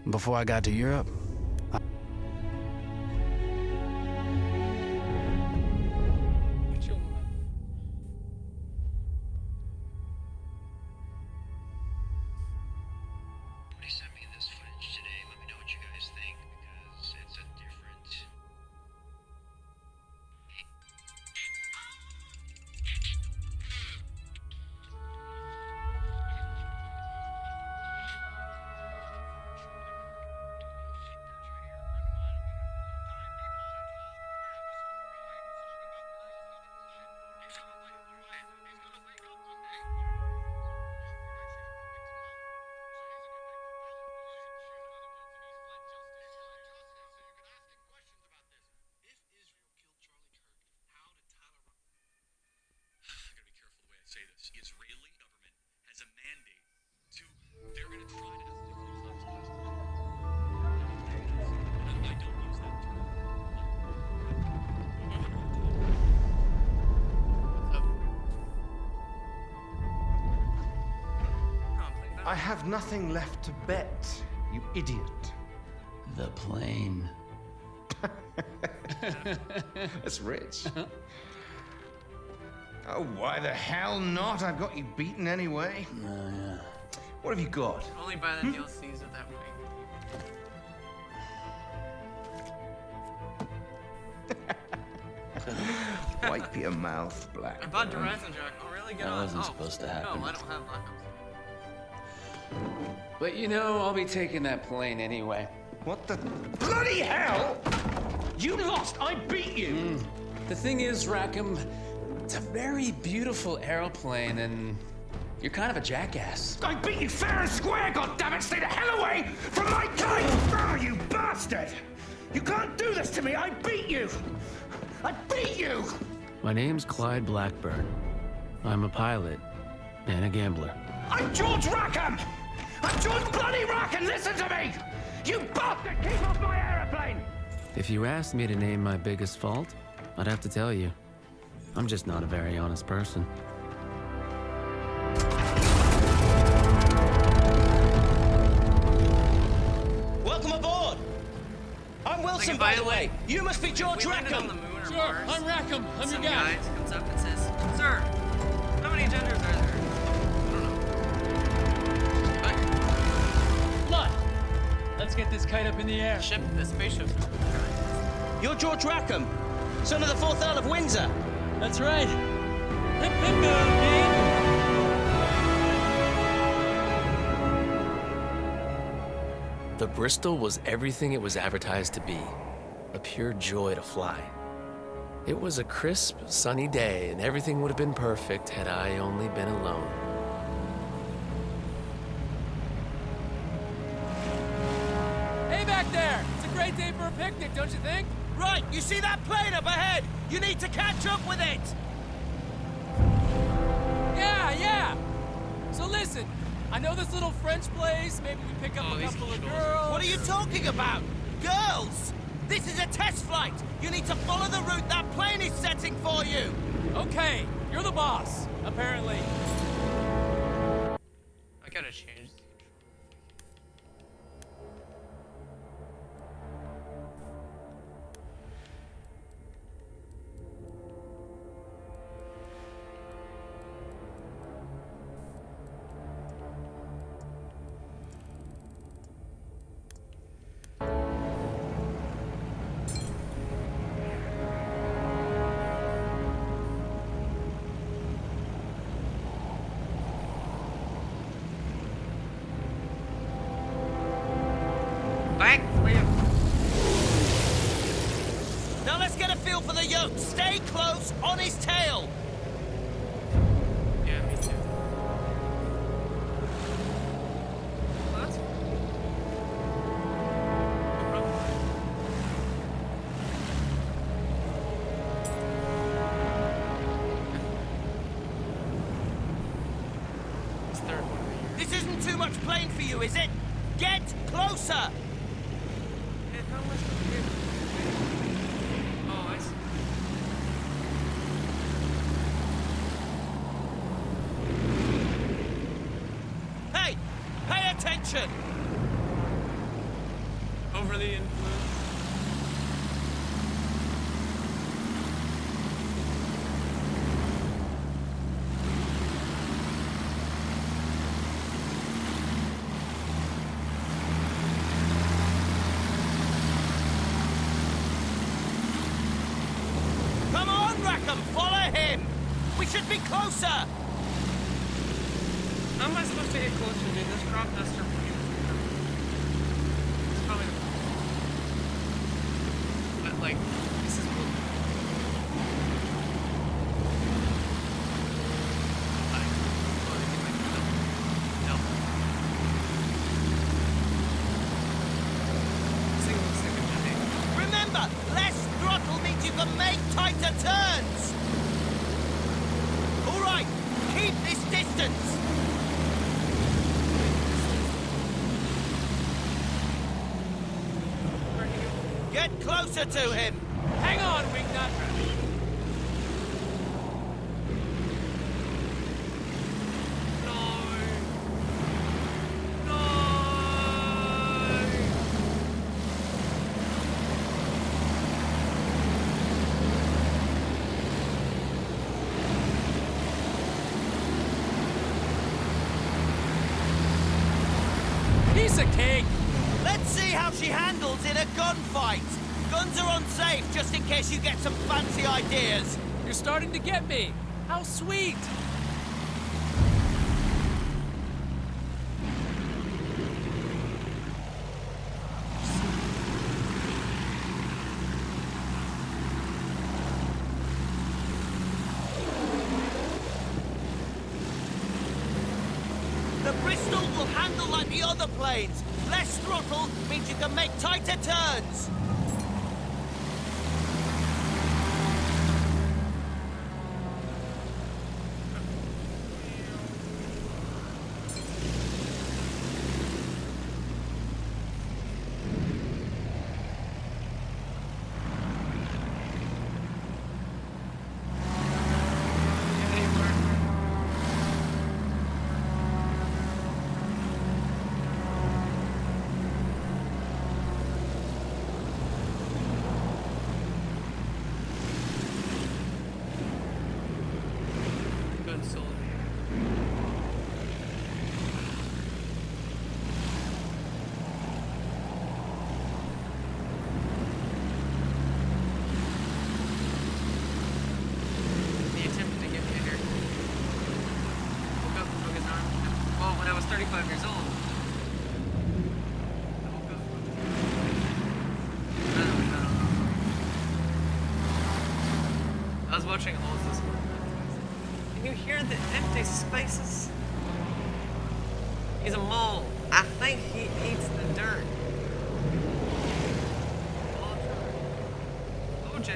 Before I got to Europe, Somebody sent me this footage today. Let me know what you guys think, because it's a different... Say this. The Israeli government has a mandate to, they're going to try to I don't use that term. I have nothing left to bet, you idiot. the plane. That's rich. Oh, why the hell not? I've got you beaten anyway. Yeah. What have you got? Only buy the DLCs at that point. Wipe your mouth, Black. I bought Horizon Jack. Oh, really? Get That on. wasn't supposed to happen. No, I don't have Black Ops. But you know, I'll be taking that plane anyway. What the bloody hell? You lost. I beat you. The thing is, Rackham, it's a very beautiful aeroplane, and you're kind of a jackass. I beat you fair and square, goddammit! Stay the hell away from my kite! Oh, you bastard! You can't do this to me! I beat you! I beat you! My name's Clyde Blackburn. I'm a pilot and a gambler. I'm George Rackham! I'm George bloody Rackham! Listen to me! You bastard! Keep off my aeroplane! If you asked me to name my biggest fault, I'd have to tell you. I'm just not a very honest person. Welcome aboard! I'm Wilson, by the way. You must be George We landed on Rackham. the moon or Sure, Mars. I'm Rackham. I'm your Some guy. guy comes up and says, "Sir, how many genders are there?" I don't know. Blood. Let's get this kite up in the air. The spaceship. You're George Rackham, son of the 4th Earl of Windsor. That's right. Hip hip baby. The Bristol was everything it was advertised to be. A pure joy to fly. It was a crisp, sunny day, and everything would have been perfect had I only been alone. Hey back there. It's a great day for a picnic, don't you think? Right, you see that plane up ahead? You need to catch up with it. Yeah. So listen, I know this little French place. Maybe we pick up a these couple of controls. girls. What are you talking about? Girls! This is a test flight. You need to follow the route that plane is setting for you. Okay, you're the boss, apparently. I gotta change. Back, William. Now let's get a feel for the yoke. Stay close on his tail. Yeah, me too. What? No problem. It's third one. This isn't too much plane for you, is it? Get closer. Hey, how much do we get? Oh, I see. Hey, pay attention. under the influence. Come on, Rackham, follow him! We should be closer! How am I supposed to get closer, dude? This crop duster. It's probably the but like, this is cool. No. This thing looks like a giant. Remember, less throttle means you can make tighter turns! Alright, keep this distance! Get closer to him! Hang on, Wingnut. No. No. Piece of cake. Let's see how she handles in a gunfight! Guns are unsafe just in case you get some fancy ideas! You're starting to get me. How sweet. The Bristol will handle like the other planes! Less throttle means you can make tighter turns! Good soul. He attempted to get me here. Woke up and broke his arm. Well, when I was 35 years old. I woke up. I was watching all of this. Can you hear the empty spaces? He's a mole. I think he eats the dirt. OJ.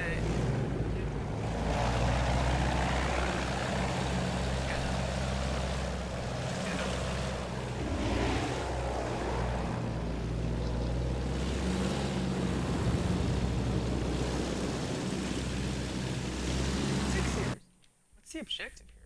What's the objective here?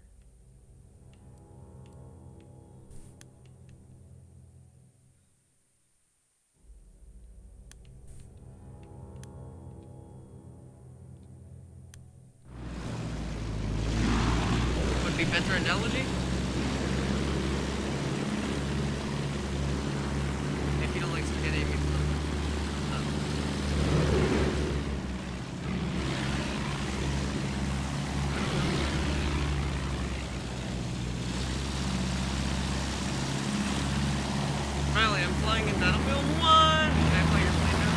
Would be better analogy? If you don't like spaghetti, you can Riley, I'm flying in Battlefield 1! Can I play your plane now?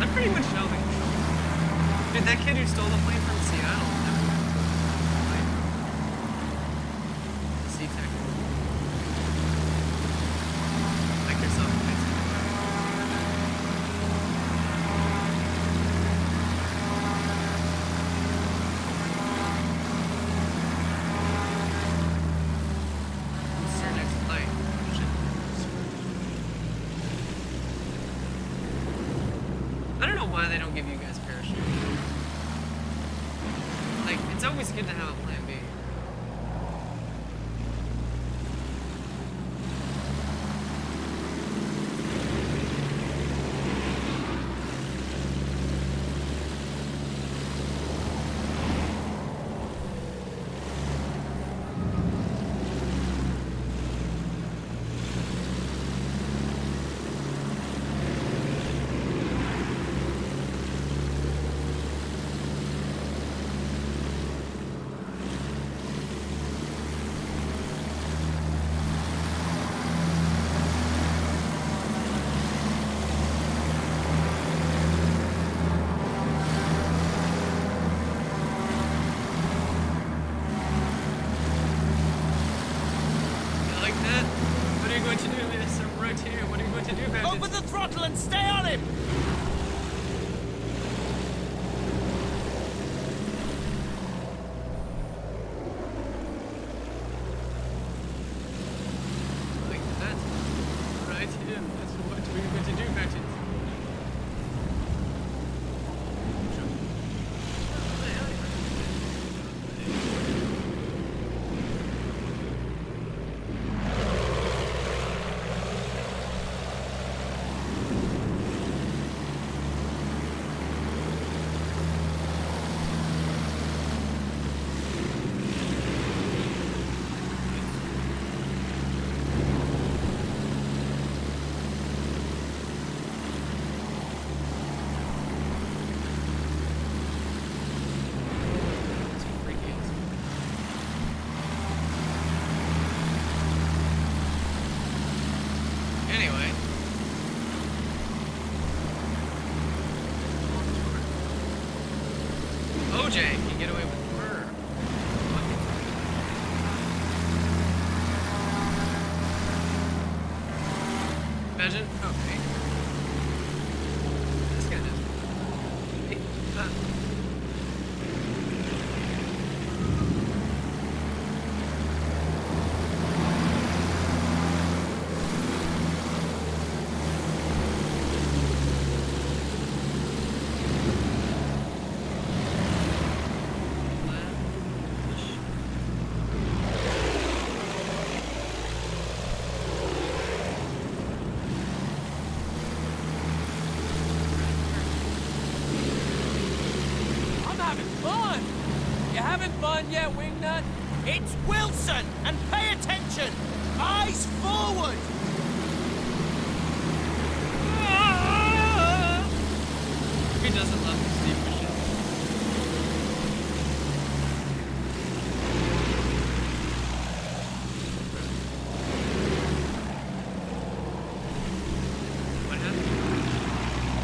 I pretty much know the controls. Dude, that kid who stole the plane from Seattle. SeaTac. Like yourself, basically. What's your next flight? I don't know why they don't give you guys parachutes. to? What are you going to do about it? Open the throttle and stay on him! Like that. Right here. That's what we're going to do about it. It's freaky. Anyway. OJ can get away with murder. Imagine. Okay. This guy does. Hey, I'm having fun. You having fun yet, Wingnut? It's Wilson! And pay attention! Eyes forward! He doesn't love the Steve Michelle. What happened?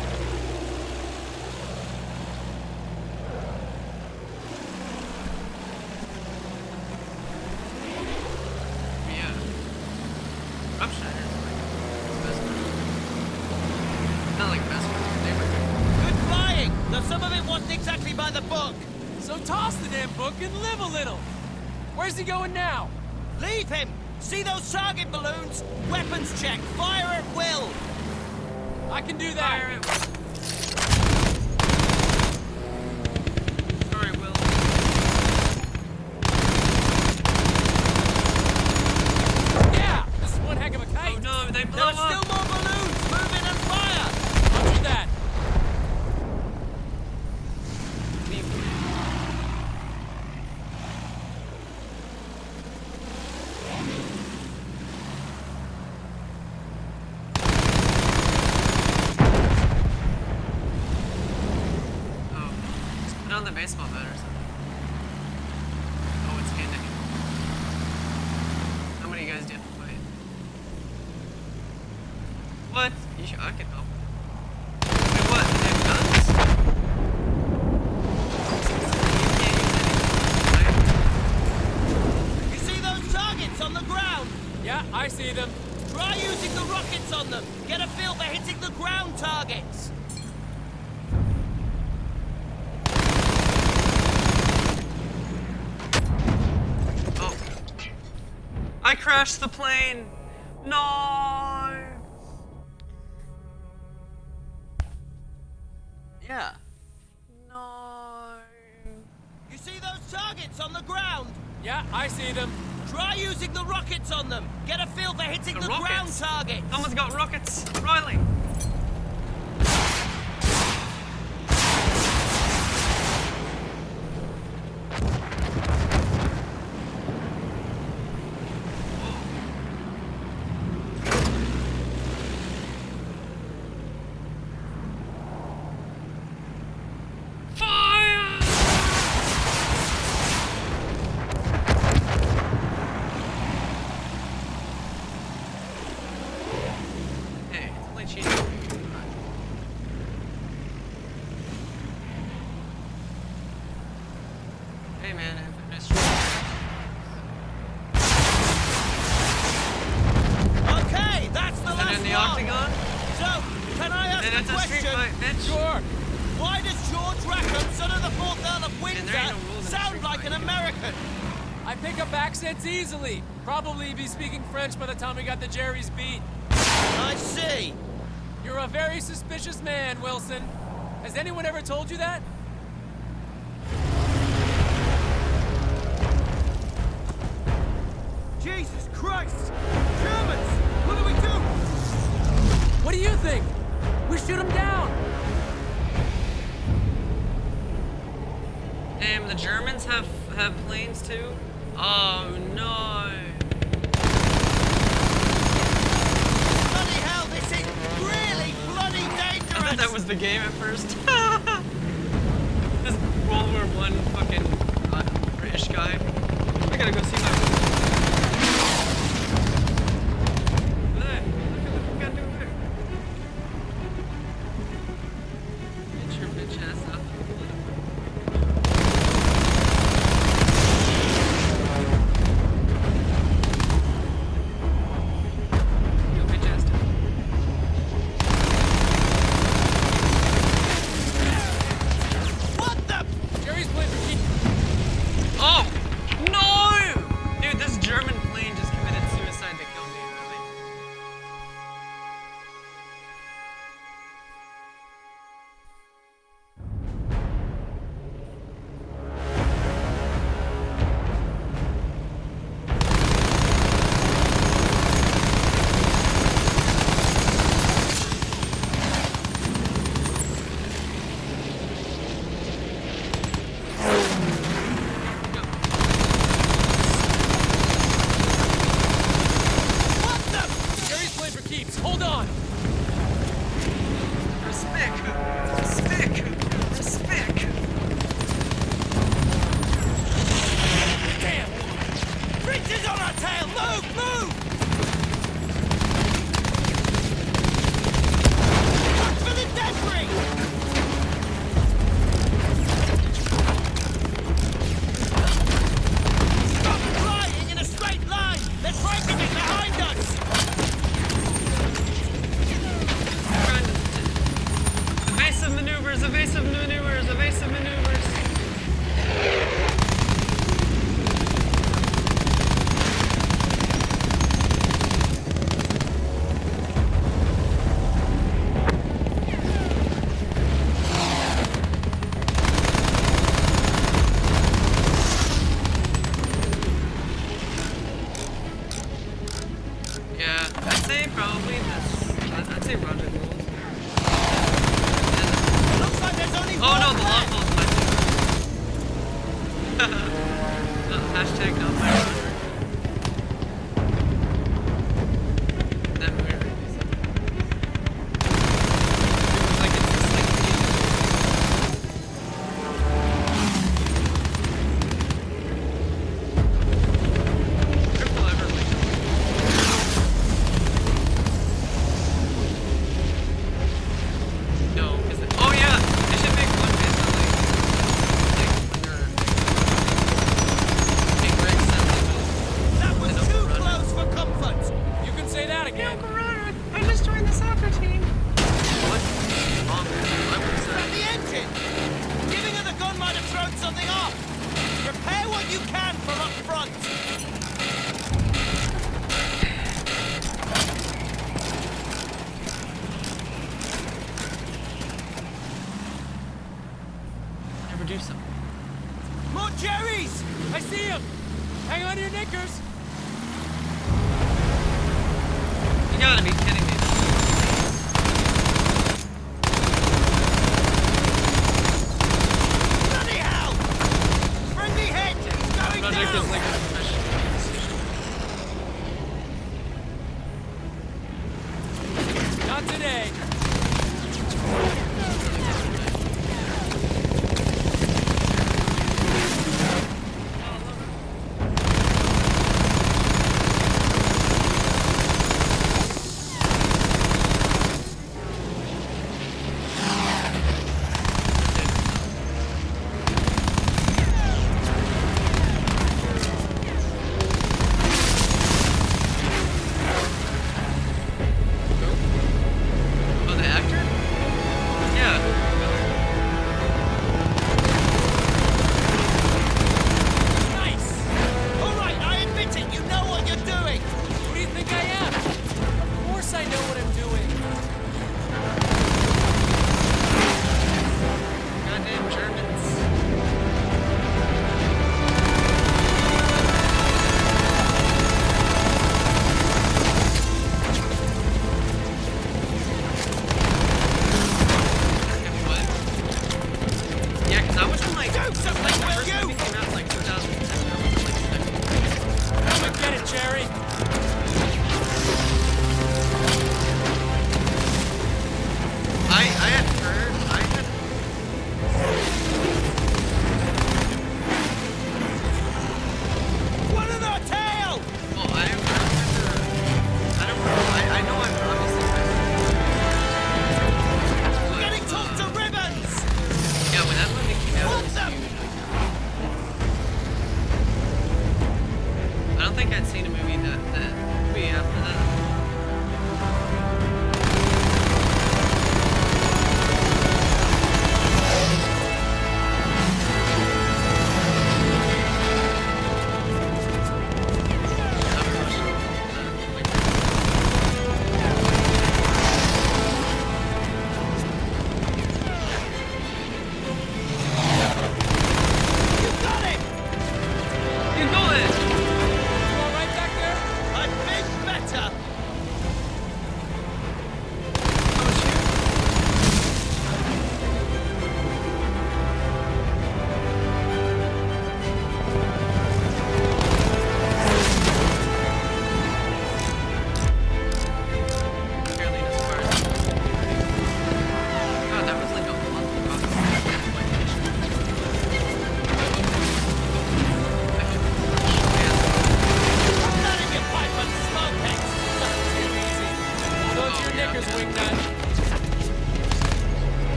Yeah. Upshiner is like his best friend. Not like best friend, his neighborhood. Good flying! Though some of it wasn't exactly by the book. So toss the damn book and live a little. Where's he going now? Leave him! See those target balloons? Weapons check. Fire at will. I can do Fire that. it. Sorry, Will. Yeah, this is one heck of a kite. Oh no, they There blow are up. still more balloons. Move in and fire. Roger that. Oh, just put on the baseball bat or something. Oh, it's handed. How many guys do you have to fight? What? You should, I can help. Wait, what? They have guns? You can't use anything, right? You see those targets on the ground? Yeah, I see them. Try using the rockets on them. Get a feel for hitting the ground targets. Oh. I crashed the plane! No! Yeah. No. You see those targets on the ground? Yeah, I see them. Try using the rockets on them. Get a feel for hitting the ground rockets? targets. Someone's got rockets! Riley! Fire! Hey, it's only cheating. bitch. Sure. Why does George Rackham, son of the 4th Earl of there ain't Windsor, no rules in a sound street like fight. an American? I pick up accents easily. Probably be speaking French by the time we got the Jerry's beat. I see. You're a very suspicious man, Wilson. Has anyone ever told you that? Jesus Christ! Germans! What do we do? What do you think? We shoot him down. Damn, the Germans have planes too? Oh no. Bloody hell, this is really bloody dangerous! I thought that was the game at first. This World War I fucking British guy. I gotta go see my. Hey, look at what we gotta do here. Get your bitch ass out. Go bitch ass down. What the? Jerry's playing for keep. Oh! No! Dude, this German plane just committed suicide to kill me, really. What the? Jerry's playing for keeps. Hold on. Respect. Respect. Respect. Damn. Creatures on our tail! Move! Move! Look for the debris! Stop flying in a straight line! They're breaking it behind us! Evasive maneuvers, evasive maneuvers, evasive maneuvers. Yeah, I'd say probably this. I'd say Roger Gould. Looks like there's only Oh one no, the left. long is my no, hashtag not my Roger. That movie is like it's just like Triple Everly. No, is it? Oh yeah, they should make one based on like when they're being raised sensitive. That was And too overrun. close for comfort! You can say that again. I just joined the soccer team. What? Oh man, I would At say. the engine! Giving her the gun might have thrown something off! Repair what you can from up front! Never do so. More Jerry's! I see him. Hang on to your knickers. You gotta be kidding me. Bloody hell! Friendly head! Going Project is down! like a professional decision. Not today.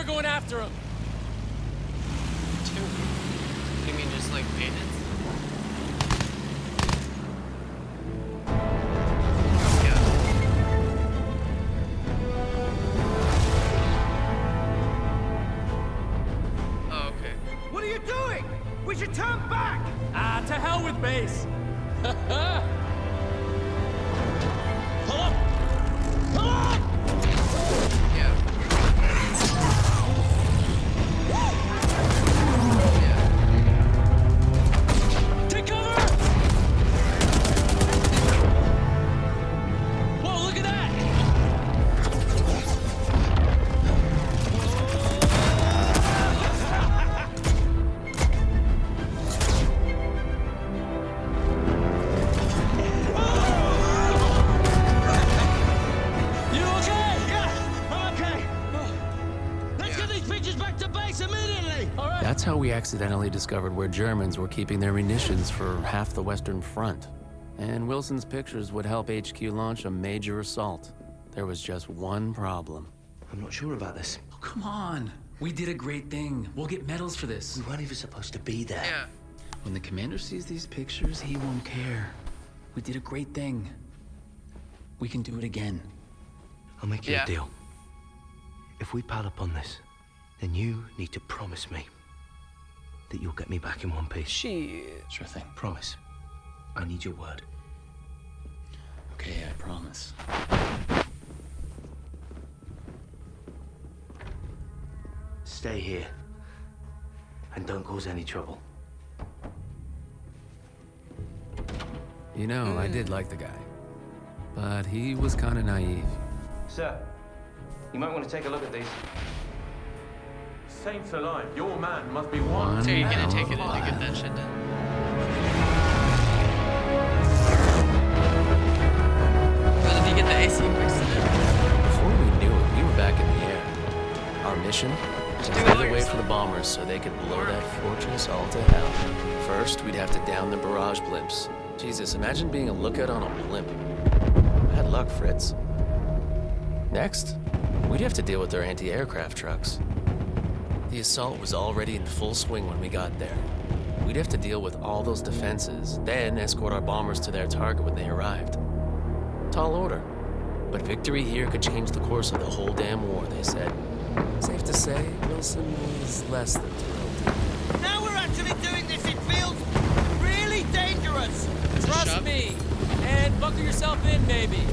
we're going after him. Two. What do you mean, just like maintenance? Yeah. Oh, okay. What are you doing? We should turn back! Ah, to hell with base. Pull up! Pull up! Yeah. Take cover! Whoa, look at that! You okay? Yeah, I'm okay. Let's get these pictures back to base immediately! All right. That's how we accidentally discovered where Germans were keeping their munitions for half the Western Front. And Wilson's pictures would help HQ launch a major assault. There was just one problem. I'm not sure about this. Oh, come on. We did a great thing. We'll get medals for this. We weren't even supposed to be there. Yeah. When the commander sees these pictures, he won't care. We did a great thing. We can do it again. I'll make you Yeah. a deal. If we pile up on this, then you need to promise me that you'll get me back in one piece. Shit. Sure thing. Promise. I need your word. Okay, I promise. Stay here. And don't cause any trouble. You know, I did like the guy. But he was kind of naive. Sir, you might want to take a look at these. Saints alive, your man must be one. So you're gonna hell take of it a in to get lad. that shit done. But did you get the AC fixed in it? Before we knew it, we were back in the air. Our mission? Just Was do to it all get away yourself. from the bombers so they could blow that fortress all to hell. First, we'd have to down the barrage blimps. Jesus, imagine being a lookout on a blimp. Bad luck, Fritz. Next, we'd have to deal with their anti-aircraft trucks. The assault was already in full swing when we got there. We'd have to deal with all those defenses, then escort our bombers to their target when they arrived. Tall order. But victory here could change the course of the whole damn war, they said. Safe to say, Wilson was less than thrilled. Now we're actually doing this, it feels really dangerous! Trust shove. me. And buckle yourself in, maybe.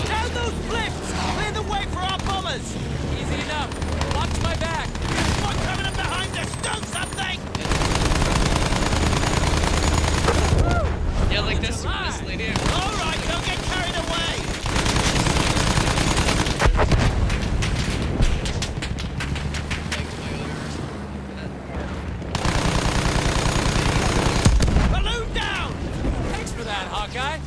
Down those flips! Clear the way for our bombers! Easy enough. Watch my back. One coming up behind us! Do something! Yeah, like this lady. Alright, don't get carried away! Balloon down! Thanks for that, Hawkeye.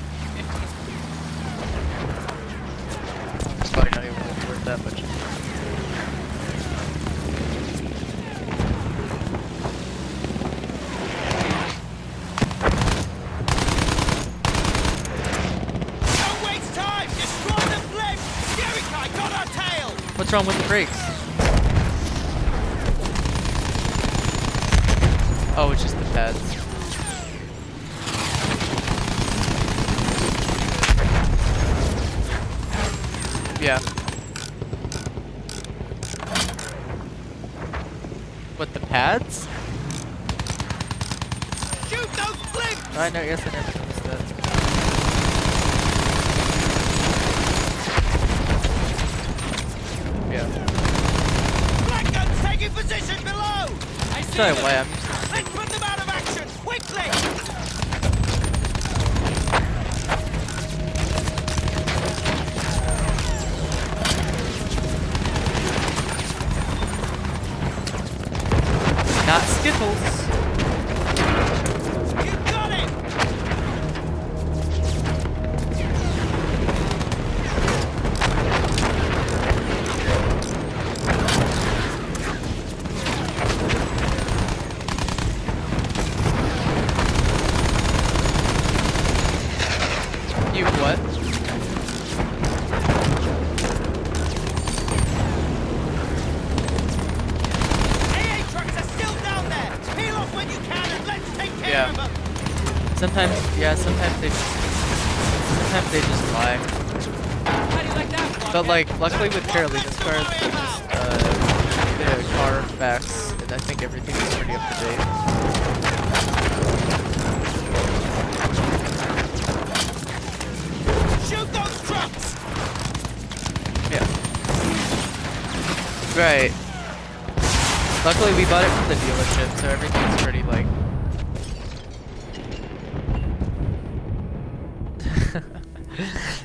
It's probably not even worth that much. Don't waste time! Destroy the flip! Jericho got our tail! What's wrong with the brakes? Oh, it's just the pads. Yeah. What, the pads? Shoot those flips! I know, yes, I never noticed that. Yeah. Black guns taking position below! I see Sorry, them. why I'm Let's put them out of action! Quickly! not Skittles. You got it! You what? Sometimes, yeah, sometimes they just lie. How do you like that, But blockhead? like, luckily with Carolina's car, they just did a Carfax, and I think everything is pretty up to date. Shoot those trucks! Yeah. Right. Luckily we bought it from the dealership, so everything's pretty like.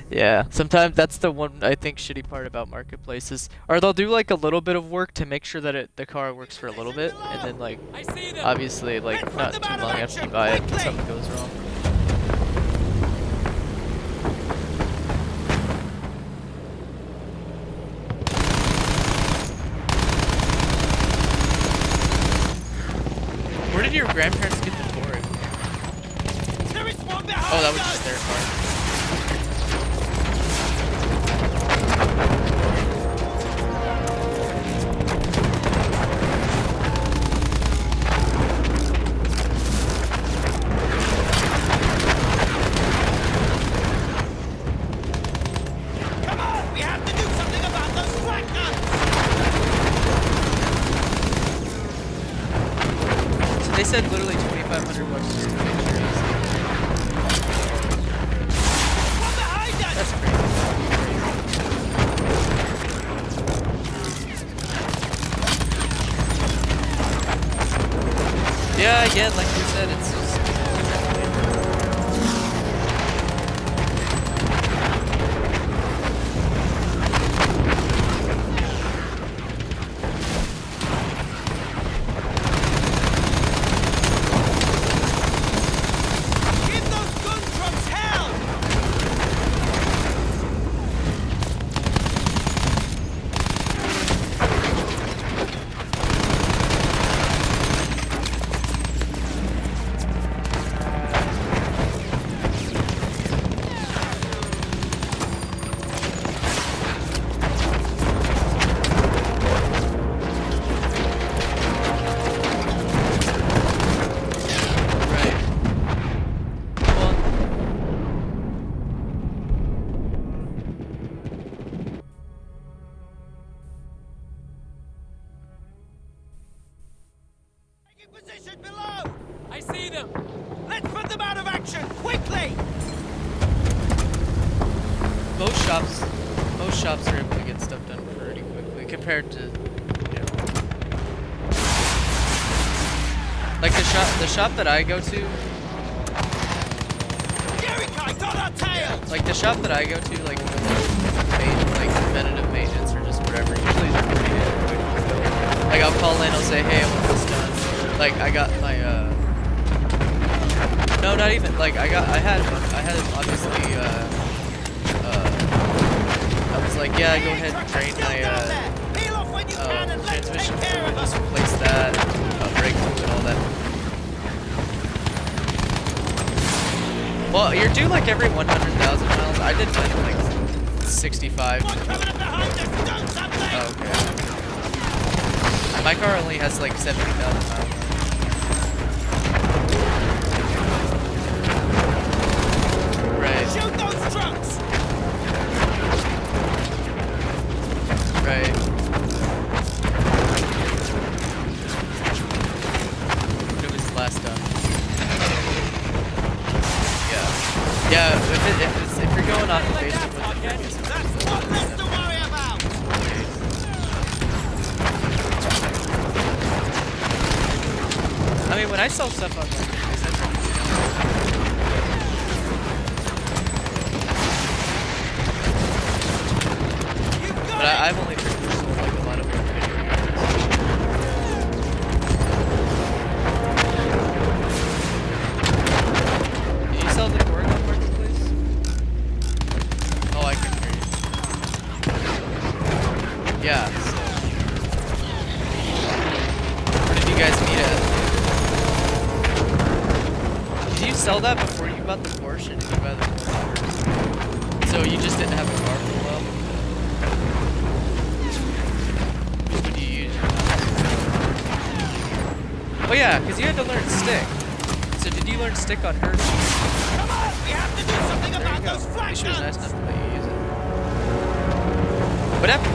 Yeah, sometimes that's the one I think shitty part about marketplaces, or they'll do like a little bit of work to make sure that the car works for a little bit, and then like I see them. obviously like not too long after you buy it, something goes wrong. Where did your grandparents get the Touareg? There is one behind Oh, that was us! just their car. Come on! We have to do something about those flak guns! So they said literally $2,500 just to make sure he's. One behind us! That's crazy. Yeah, again, like you said, it's just. Give those gun trucks hell! Right. Well, Taking position below! I see them. Let's put them out of action, quickly! most shops are able to get stuff done pretty quickly compared to, you know, like the shop that I go to. Jericho, on our tail! Like the shop that I go to, like preventative maintenance or just whatever. Usually they're pretty quick. Like I'll call in, I'll say, hey, I want this done. Like I got my no, not even. Like I had obviously I was like, yeah, go ahead and drain my transmission fluid, just replace that, brake fluid, all that. Well, you're due like every 100,000 miles. I did mine in like 65. One coming up behind us! Don't stop there! Oh, okay. My car only has like 70,000 miles. Right. Shoot those trucks! Right. It was last done. Yeah. Yeah, if you're going off the basement with the previous That's one less to worry about! I mean, when I sell stuff on Marketplace, I try to do but I've only pretty much sold like a lot of video games. Did you sell the Touareg on Marketplace? Oh, I can hear you. Yeah, so. Where did you guys meet at? Did you sell that before you bought the Porsche? Or did you buy the Porsche? So you just didn't have a car for a while? Would you use your mouse? Oh yeah, because you had to learn stick. So did you learn stick on her? Come on, we have to do something about those At flag least she was nice guns. enough to let you use it.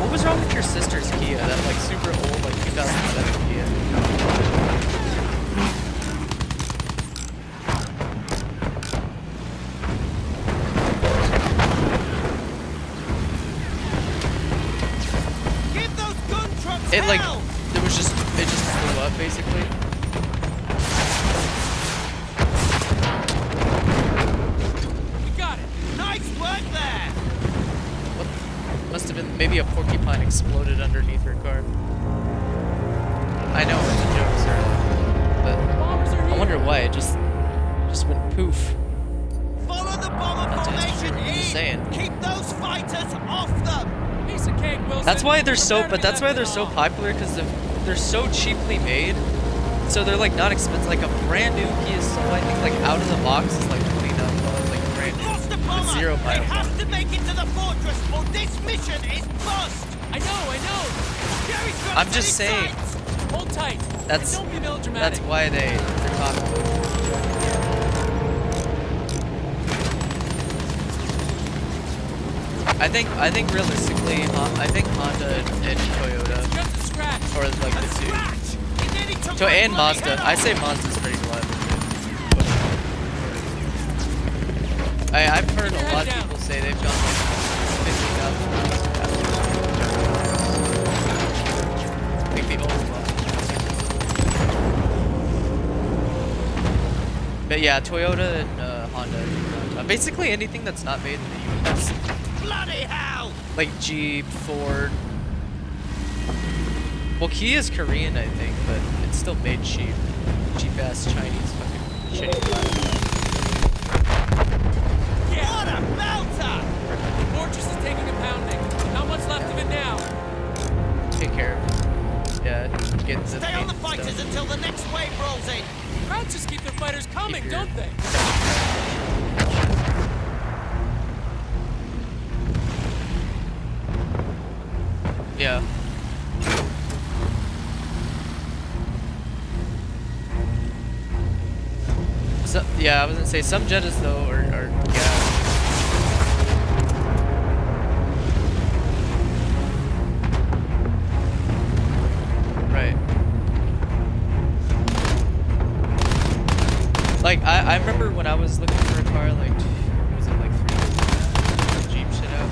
What was wrong with your sister's Kia? That like super old, like 2007 Kia. Give those gun trucks It like hell. it just blew up basically. We got it. Nice work there. Must have been maybe a porcupine exploded underneath her car. I know it was a joke, sir, but Bombers are here. I wonder why it just went poof. Follow the bomber Not to formation I'm just in. saying. Keep those fighters off them. Piece of cake, Wilson. That's why they're so, Prepare to but be that's why left they're in so awe. popular because they're so cheaply made. So they're like not expensive. Like a brand new Kia Soul, I think like out of the box is like $29, like brand new. Lost a bomber. 0 They miles. have to make it to the fortress or this mission is bust. I know. Jerry's got I'm us just on his saying. sides. Hold tight. That's- And don't be That's melodramatic. why they're popular. I think realistically, I think Honda and Toyota, Just a scratch. or like the two. Scratch. He nearly took So my and bloody Mazda. head I off. say Mazda's pretty reliable. I've heard a lot of people say they've gone like 50,000 miles. I think the old one. But yeah, Toyota and Honda. Basically anything that's not made in the US. Bloody hell. Like Jeep, Ford. Well, Kia's Korean, I think, but it's still made cheap. Cheap ass Chinese fucking shitty platform. What a belter. The fortress is taking a pounding. Not much left of it now. Take care of it. Yeah, get the Stay on the paint fighters stuff. until the next wave rolls in. Crowds just keep their fighters coming, Keep your- don't they? Yeah. So, yeah, I was gonna say some Jettas though are gas. Right. Like I remember when I was looking for a car, like was it like 3 years ago, Jeep shit out.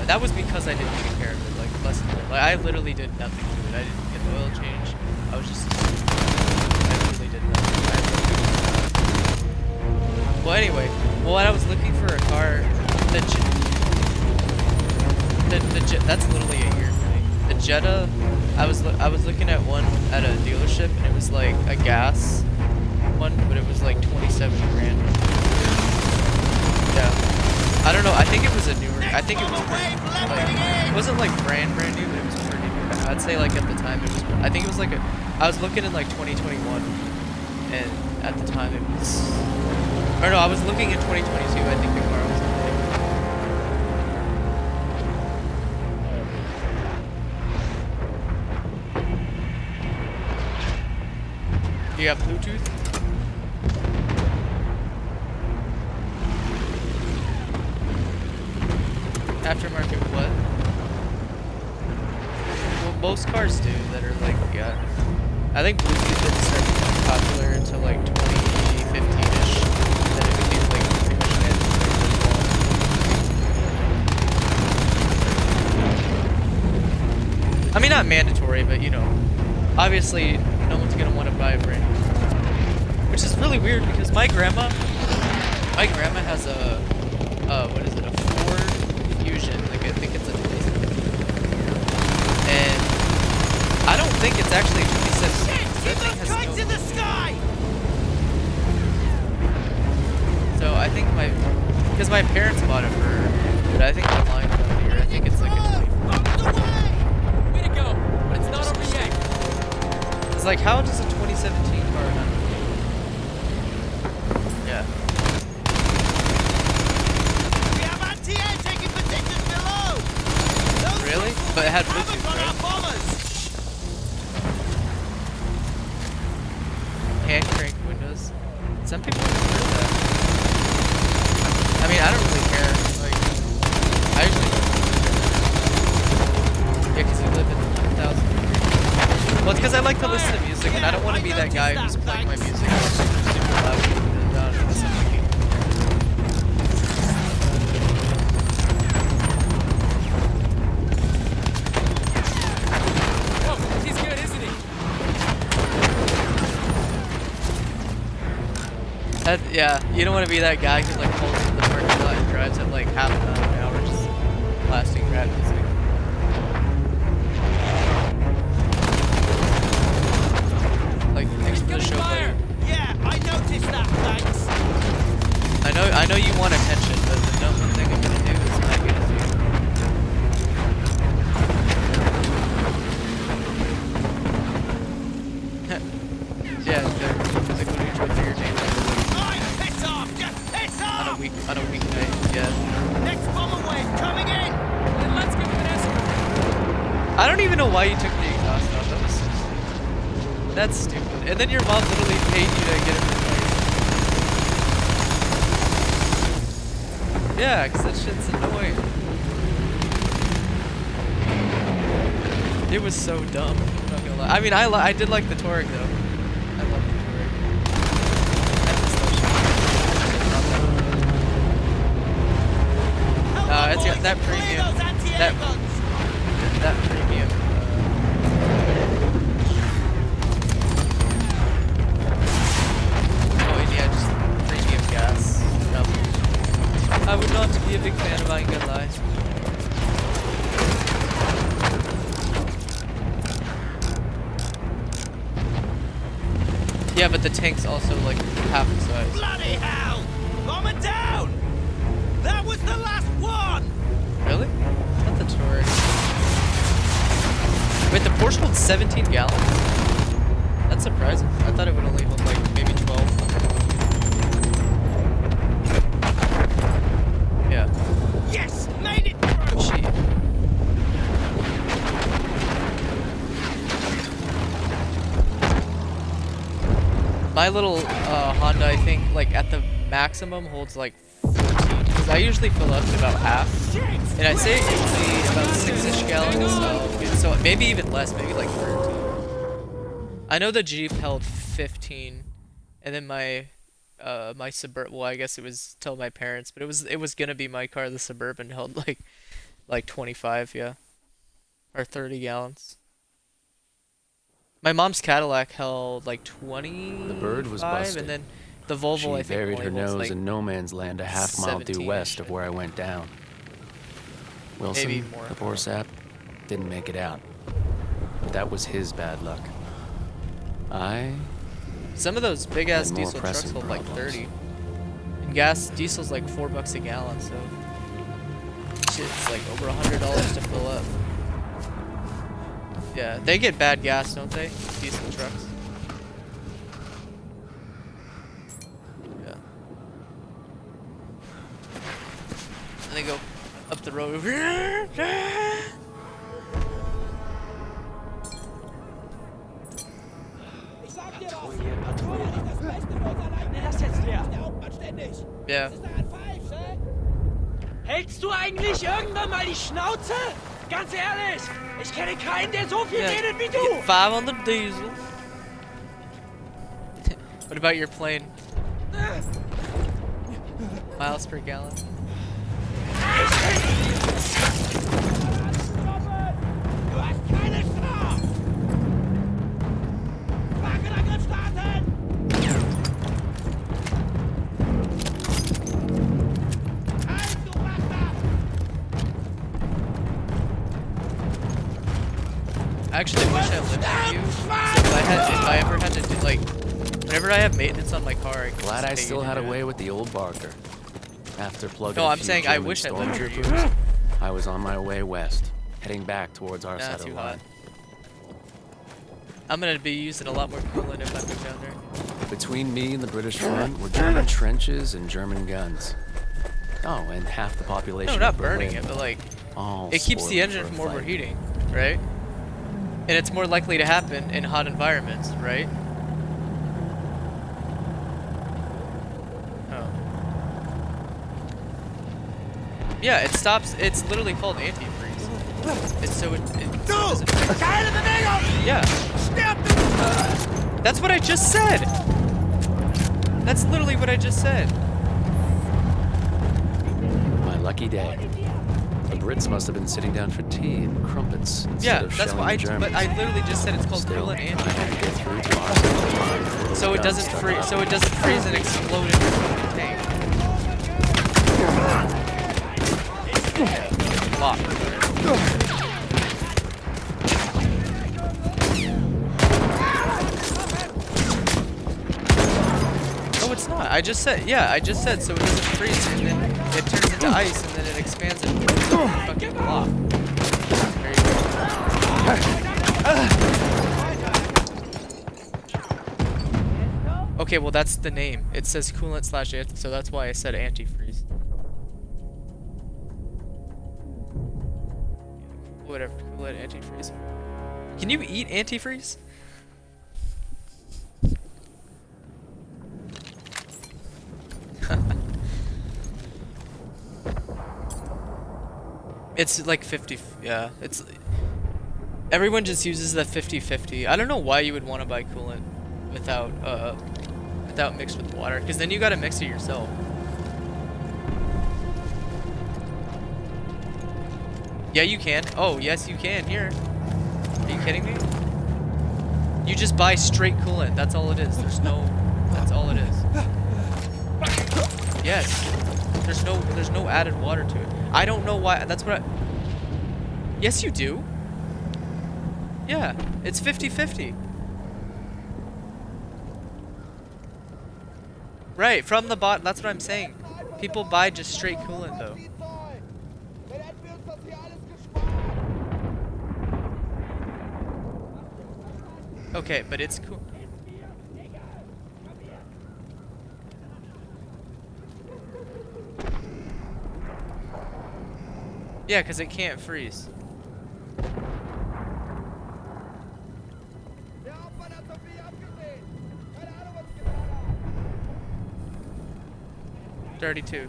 That was because I didn't take care of it. Like less than like I literally did nothing to it. I didn't get the oil change. I was just I literally did nothing. Well, anyway, when I was looking for a car, that's literally a year for me. The Jetta, I was looking at one at a dealership, and it was like a gas one, but it was like 27 grand. Yeah, I don't know. I think it was a newer. I think it was pretty, like, it wasn't like brand new, but it was pretty new. I'd say like at the time it was. I think it was like a. I was looking in like 2021, and at the time it was. Or no, I was looking in 2022. I think the car was like. You got Bluetooth? Aftermarket what? Well, most cars do that are like, yeah. I think Bluetooth didn't start becoming popular until like 2015-ish. Then it became like pretty much mandatory. I mean, not mandatory, but you know, obviously no one's gonna want to buy a brand new car. Which is really weird because my grandma has a, what is it, a Ford Fusion, like I think it's a 2017. And I don't think it's actually a 2017. Shit! That Keep thing those has kites no, in the sky. so I think because my parents bought it for her, but I think the line's up here. I think it's like a 20. Bombs away. Way to go. But it's not over yet. It's like, how does a 2017 car have? Yeah. We have anti-air taking positions below. Those Really? troops will But it had wreak havoc Bluetooth, on right? our bombers. Hand crank windows. Sounds mean, I don't really care. Like, I usually don't. Yeah, because you live in 1,000 degrees. Well, it's because I like to listen to music, and I don't want to be that guy who's playing my music super loud and down unless I'm like, Whoa, he's good, isn't he? yeah, you don't want to be that guy who like pulls into the parking lot and drives at like half an hour just blasting rap music. Like, thanks for the show, buddy. Yeah, I noticed that, thanks. I know you want attention, but the number thing I'm gonna do is not gonna do. Yeah, like what do you try for your name? Alright, piss off! Just piss off! On a weeknight, yeah. Next bomber wave coming in! Then let's give him an escort. I don't even know why you took the exhaust off. That was so stupid. That's stupid. And then your mom literally paid you to get it replaced. Yeah, because that shit's annoying. It was so dumb. I'm not gonna lie. I mean, I did like the Touareg though. I love the Touareg. And the slow shot. It's got that premium. That premium. Oh, and yeah, just premium gas. No. I would not be a big fan of buying good lies. Yeah, but the tank's also like half the size. Bloody hell! Bomber down! That was the last one! Really? Not the Touareg. Wait, the Porsche holds 17 gallons? That's surprising. I thought it would only hold like maybe 12. Yeah. Yes! Made it through! Gee. My little Honda, I think, like at the maximum holds like 14. Because I usually fill up to about half. And I say usually about 6-ish gallons. So maybe even less, maybe like 13. I know the Jeep held 15. And then my my Suburban, well, I guess it was till my parents, but it was gonna be my car, the Suburban, held like 25, yeah. Or 30 gallons. My mom's Cadillac held like 20. The bird was busted. And then the Volvo, She I think, buried her only holds, nose like in no man's land a half mile due 17-ish. west of where I went down. Wilson, Maybe more. the poor sap, didn't make it out. But that was his bad luck. Some of those big ass And more diesel trucks pressing hold like problems. 30. And diesel's like $4 a gallon, so shit's like over $100 to fill up. Yeah, they get bad gas, don't they? Diesel trucks. Yeah. And they go up the road. Yeah. Hältst du eigentlich irgendwann mal die Schnauze? Ganz ehrlich, ich kenne keinen, der so viel redet wie du. 500 diesel. What about your plane? Miles per gallon. Du hast keine Chance. Wagenangriff starten. I actually wish I lived with you. So if I ever had to do like, whenever I have maintenance on my car, I can Glad just I pay still you to had do it. away with the old Barker. After plugging No, a I'm few saying I German wish I lived with you. stormtroopers, I was on my way west, heading back towards our Nah, side of too the hot. line. I'm gonna be using a lot more coolant if I move down there. Between me and the British front were German trenches and German guns. Oh, and half the population. No, not of Berlin, burning it, but like, all it keeps the spoiling engine for a from fight. overheating, right? And it's more likely to happen in hot environments, right? Oh. Yeah, it stops. It's literally called antifreeze. It's so it doesn't freeze. Yeah. That's what I just said. That's literally what I just said. My lucky day. The Brits must have been sitting down for tea and crumpets instead Yeah, of that's shelling what the but Germans. I literally just said it's called Still, coolant I had to antifreeze. get through to our So it doesn't freeze. So it doesn't freeze and explode in the tank. Lock. Oh, it's not. I just said, yeah, I just said so it doesn't freeze and then it turns into ice and then it expands and fucking block. There you go. Okay, well that's the name. It says coolant slash anti, so that's why I said antifreeze. Whatever, coolant antifreeze. Can you eat antifreeze? It's like 50, yeah, it's, everyone just uses the 50-50. I don't know why you would want to buy coolant without mixed with water, because then you gotta mix it yourself. Yeah, you can. Oh, yes, you can. Here. Are you kidding me? You just buy straight coolant. That's all it is. There's no, that's all it is. Yes. There's no added water to it. I don't know why. That's what I... Yes, you do. Yeah, it's 50-50. Right, from the bot. That's what I'm saying. People buy just straight coolant, though. Okay, but it's cool. Yeah, because it can't freeze. $32.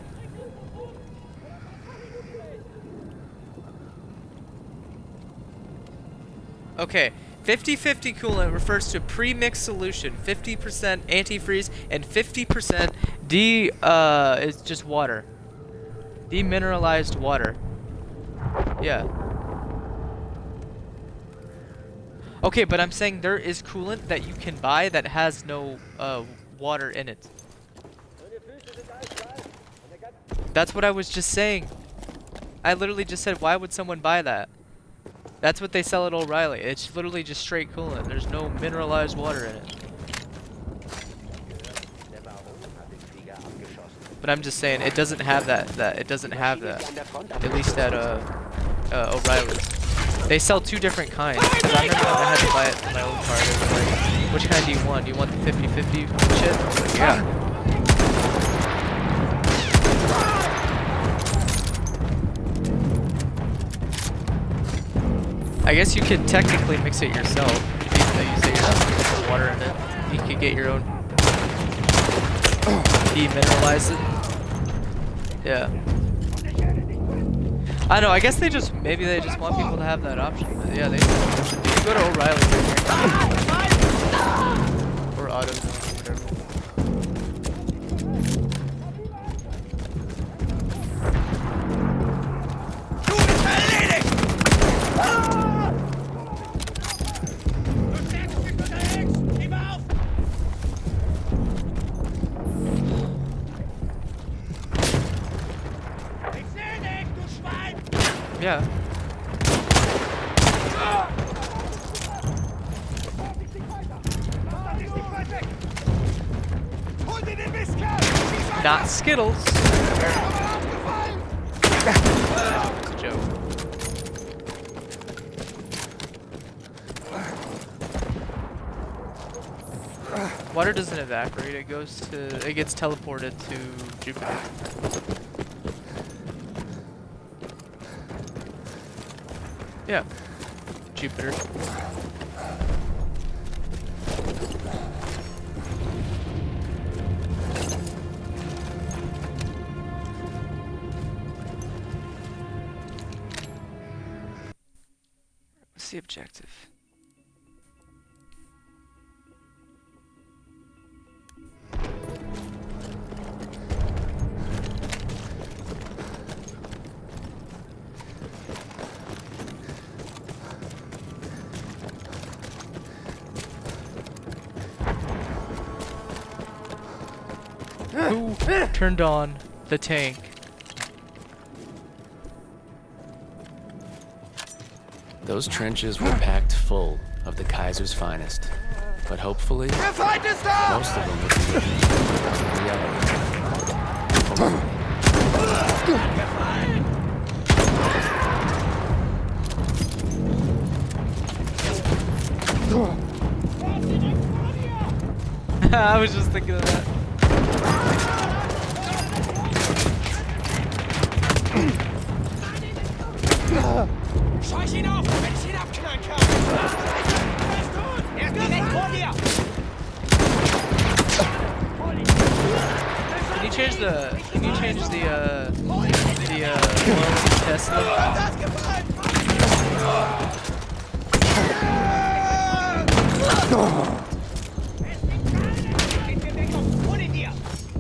Okay, 50-50 coolant refers to pre-mixed solution, 50% antifreeze and 50% is just water. Demineralized water. Yeah. Okay, but I'm saying there is coolant that you can buy that has no water in it. That's what I was just saying. I literally just said, why would someone buy that? That's what they sell at O'Reilly. It's literally just straight coolant. There's no mineralized water in it. But I'm just saying, it doesn't have that. It doesn't have that. At least at O'Reilly's. They sell two different kinds. 'Cause I remember when I had to buy it in my old car. It was like, which kind do you want? Do you want the 50-50 shit? I was like, yeah. I guess you could technically mix it yourself. If you say you're not gonna put water in it, you could get your own. Demineralize it. Yeah. I know. I guess they just maybe they just want people to have that option. But yeah, they should. You go to O'Reilly's or AutoZone or whatever. Yeah. Not Skittles. It's a joke. Water doesn't evaporate, it gets teleported to Jupiter. Yeah, Jupiter. What's the objective? Who turned on the tank? Those trenches were packed full of the Kaiser's finest. But hopefully, most of them would be I was just thinking of that. Scheuch ihn auf, wenn ich ihn abknallen kann! Er ist direkt vor dir! Can you change the Tesla?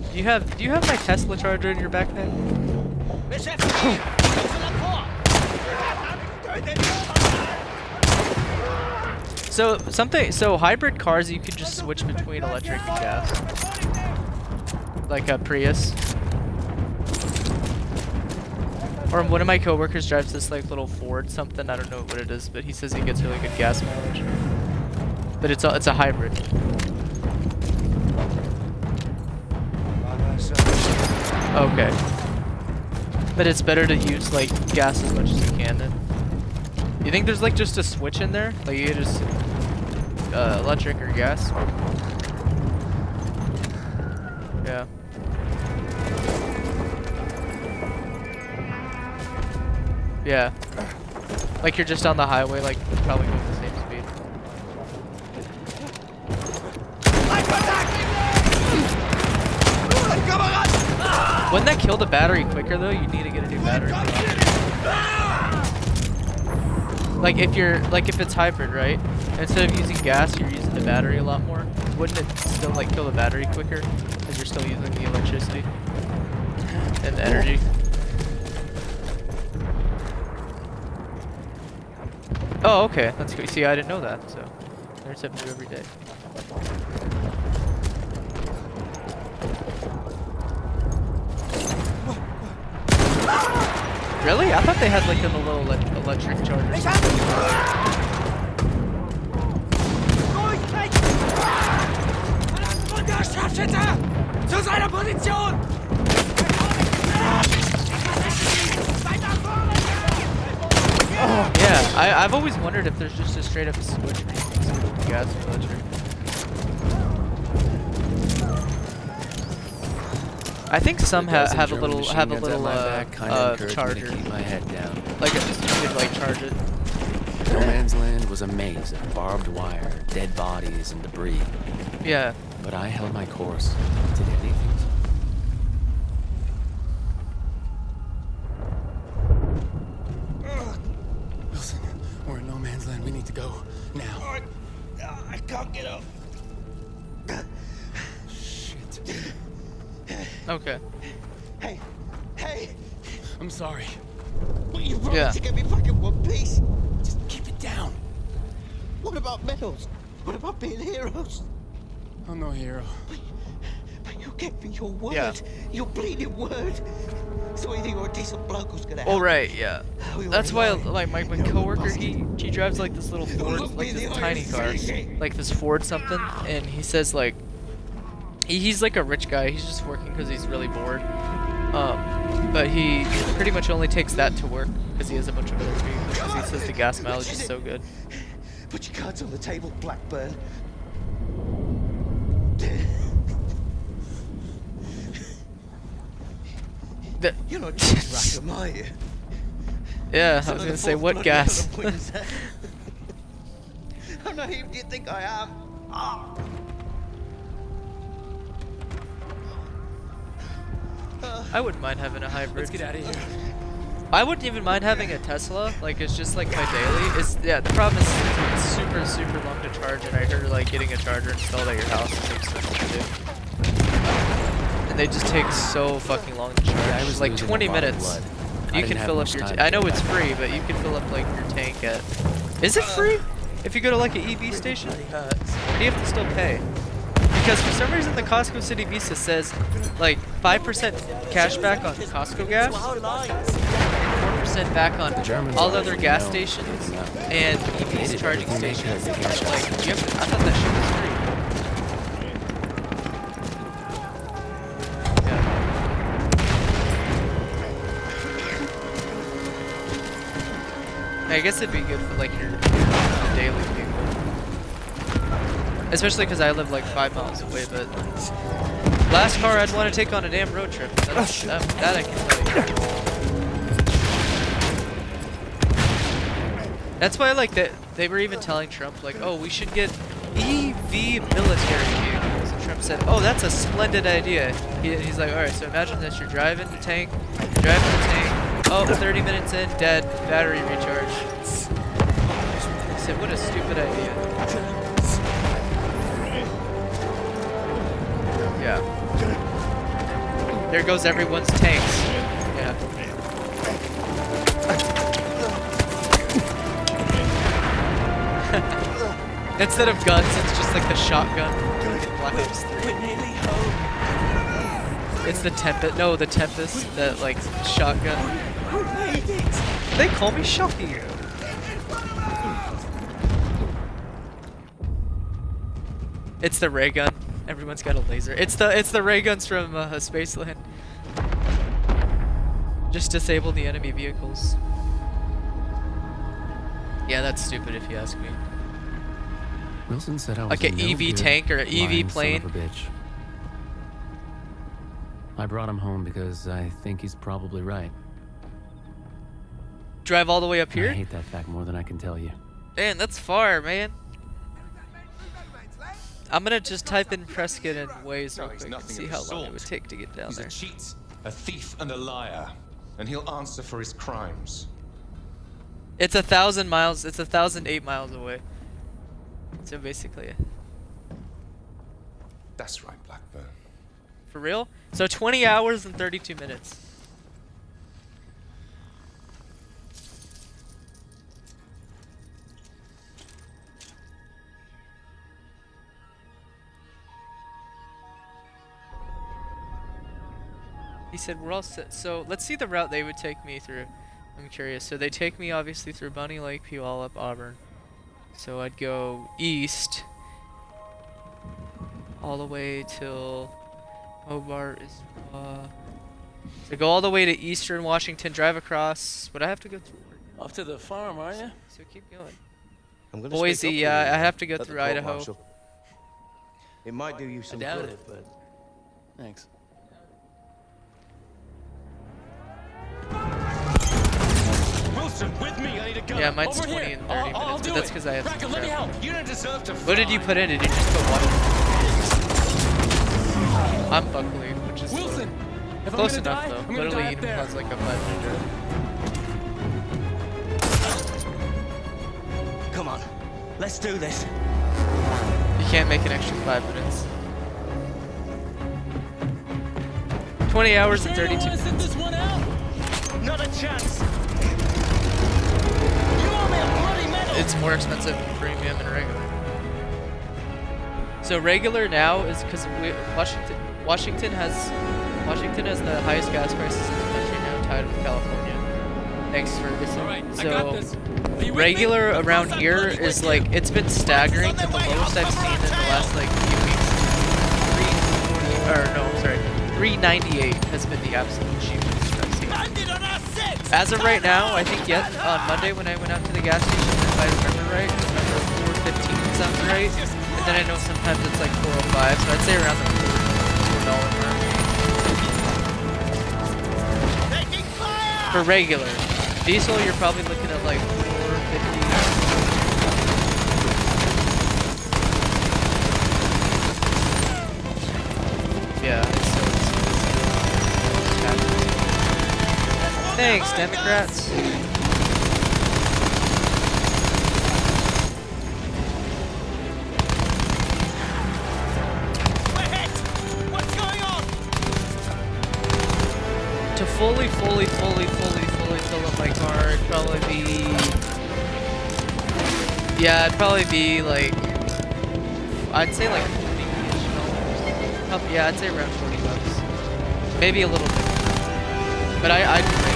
Do you have my Tesla charger in your backpack? So hybrid cars, you can just switch between electric and gas, like a Prius. Or one of my coworkers drives this like little Ford something. I don't know what it is, but he says he gets really good gas mileage. But it's a hybrid. Okay. But it's better to use like gas as much as you can then. You think there's like just a switch in there? Like you just electric or gas? Yeah. Yeah. Like you're just on the highway, like probably going the same speed. Wouldn't that kill the battery quicker though? You need to get a new battery. Like if it's hybrid, right? Instead of using gas, you're using the battery a lot more. Wouldn't it still like kill the battery quicker? Because you're still using the electricity and the energy. Oh, okay. That's good. See, I didn't know that, so learn something new every day. Really? I thought they had like a little electric charger. Zu seiner Position! Yeah, I've always wondered if there's just a straight up switch where you can switch to gas or electric. I think some have a little charger. Keep my head down. Like you could like charge it. No Man's Land was a maze of barbed wire, dead bodies, and debris. Yeah. But I held my course. Did anything. Wilson, we're in No Man's Land. We need to go now. I can't get up. Shit. Okay. Hey! I'm sorry. But you promised to get me back in one piece. Just keep it down. What about medals? What about being heroes? I'm no hero. But you gave me your word. Yeah. Your bleeding word. So either you're a decent bloke who's gonna help. Oh right, yeah. That's why like my coworker he drives like this little Ford, like this tiny car, like this Ford something, and he says like he's like a rich guy. He's just working because he's really bored. But he pretty much only takes that to work because he has a bunch of other vehicles. Because he says the gas mileage is so good. Put your cards on the table, Blackburn. You're not just Rackham, are you? Yeah, I was gonna say, what gas? How naive do you think I am? I wouldn't mind having a hybrid. Let's get out of here. I wouldn't even mind having a Tesla. Like, it's just like my daily. Yeah, the problem is it's super, super long to charge, and I heard like getting a charger installed at your house is expensive to do. And they just take so fucking long to charge. Yeah, I was like losing 20 a lot of minutes. blood. I You didn't can have fill up much your. time I to know get it's back. free, but you can fill up like your tank at. Is it free? If you go to like an EV station, or do you have to still pay? Because for some reason the Costco City Visa says like 5% cash back on Costco gas, and 4% back on all other gas stations and EV charging stations. Like, you have to, I thought that shit was free. Yeah. I guess it'd be good for like your daily vehicle. Especially because I live like 5 miles away, but last car I'd want to take on a damn road trip. That's, that I can tell you. That's why like they were even telling Trump like, oh, we should get EV military vehicles. And Trump said, oh, that's a splendid idea. He's like, all right, so imagine this: you're driving the tank, oh, 30 minutes in, dead, battery recharge. He said, what a stupid idea. Yeah. There goes everyone's tanks. Yeah. Instead of guns, it's just like the shotgun. Black Ops 3. We're nearly home. It's the Tempest. No, the Tempest. That like shotgun. We made it. They call me Shocky. It's the ray gun. Everyone's got a laser. It's the ray guns from Spaceland. Just disable the enemy vehicles. Yeah, that's stupid if you ask me. Wilson said I was Like an no EV good, tank or an lying EV plane. Son of a bitch. I brought him home because I think he's probably right. Drive all the way up I here? hate that fact more than I can tell you. Man, that's far, man. I'm gonna just type in Prescott and Waze real quick and see how long it would take to get down there. He's a cheat, a thief, and a liar, and he'll answer for his crimes. It's 1,000 miles. It's 1,008 miles away. So basically, That's right, Blackburn. for real. So 20 hours and 32 minutes. He said we're all set. So let's see the route they would take me through. I'm curious. So they take me obviously through Bunny Lake, Puyallup, Auburn. So I'd go east all the way till Hobart is so go all the way to eastern Washington, drive across. Would I have to go through? Off to the farm, are you? So keep going. I'm gonna Boise, speak up for yeah, you I have to go at the through court Idaho. martial. It might do you I some doubt good. it, but thanks. Wilson, with me. I need a gun. Yeah, mine's Over 20 here. and 30 minutes, I'll but do that's it. because I have to Bracken, let me travel. help. You don't deserve to What did you put in? Did you just put water? I'm buckwheat, which is Wilson, if close I'm gonna enough die, though. I'm gonna Literally die up Eden there. has like a 500. Come on, let's do this. You can't make an extra 5 minutes. 20 hours and Sure you 32 wanna sit minutes. this one out? Not a chance. You owe me a bloody medal. It's more expensive than premium and regular. So regular now is because Washington has the highest gas prices in the country now, tied with California. Thanks, Ferguson. All right, I got this. So Are you with me? regular around here is like it's been staggering, but the lowest I've seen in the last like few weeks, 398 has been the absolute cheapest I've seen. Landed on our six. As of right now, I think yet on Monday when I went out to the gas station, if I remember right, number 415 sounds right. And then I know sometimes it's like 405, so I'd say around the $4 mark. Taking fire. For regular. Diesel, you're probably looking at like 450. Yeah, it's so Thanks, Democrats. We're hit! What's going on? To fully fill up my car, it'd probably be... Yeah, it'd probably be like... I'd say like 40-ish dollars. Yeah, I'd say around 40 bucks. Maybe a little bit. But I'd think...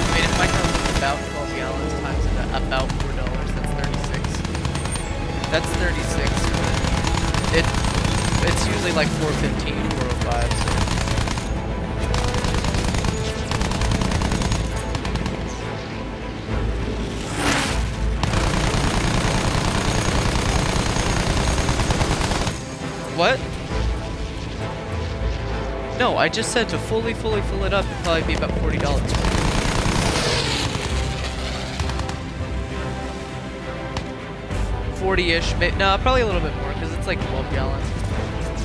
I mean, if my car was about 12 gallons times about $4, that's 36. That's 36. It's usually like 415, 405. So. What? No, I just said to fully fill it up, it'd probably be about $40. 40-ish, no, probably a little bit more, because it's like 12 gallons.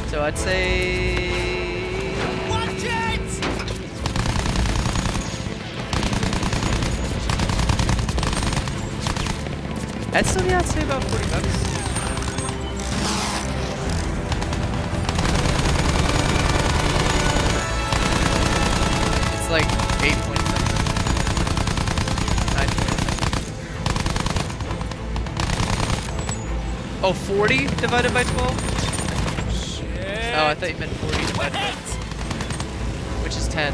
So I'd say... Watch it! I'd say about 40 bucks. It's like 8.7. 9. Oh, 40 divided by 12? Shit. Oh, I thought you meant 40 divided by 12. Which is 10.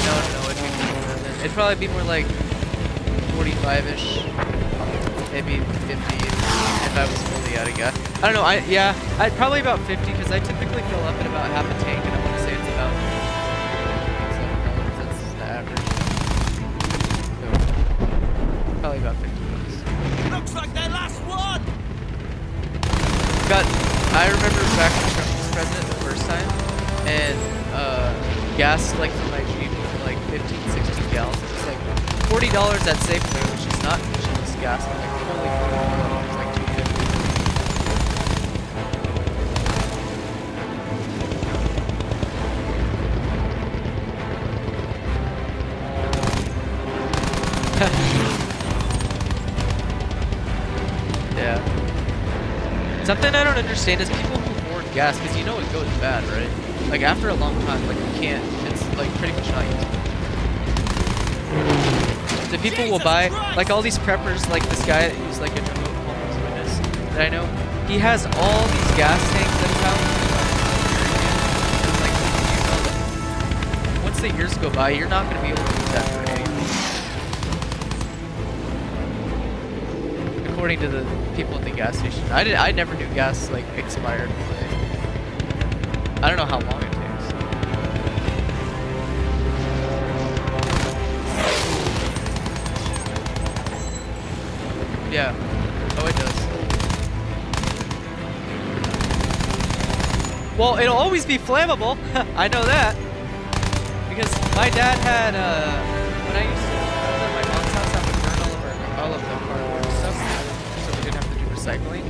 No, it'd be more than that. It'd probably be more like 45-ish. Maybe 50 if I was fully out of gas. I don't know, I'd probably about 50 because I typically fill up at about half a tank and I want to say it's about $7. That's the average. So, probably about 50 bucks. Looks like their last one! I remember back when Trump was president the first time and gas like for my Jeep was like 15, 16 gallons. It was like $40 at Safeway, which is not the cheapest gas. Like only $40, it's like $2.50. Yeah. Something I don't understand is people who hoard gas, because you know it goes bad, right? Like after a long time, like you can't, it's like pretty much not usable. The people will buy, like all these preppers, like this guy who's like a remote homeless witness that I know, he has all these gas tanks at his house. Like, you know that once the years go by, you're not going to be able to use that for anything. According to the people at the gas station. I never knew gas like expired. Like, I don't know how long it takes. Yeah. Oh, it does. Well, it'll always be flammable. I know that. Because my dad had, when I was at my mom's house, I would burn all of the cardboard stuff, so we didn't have to do recycling,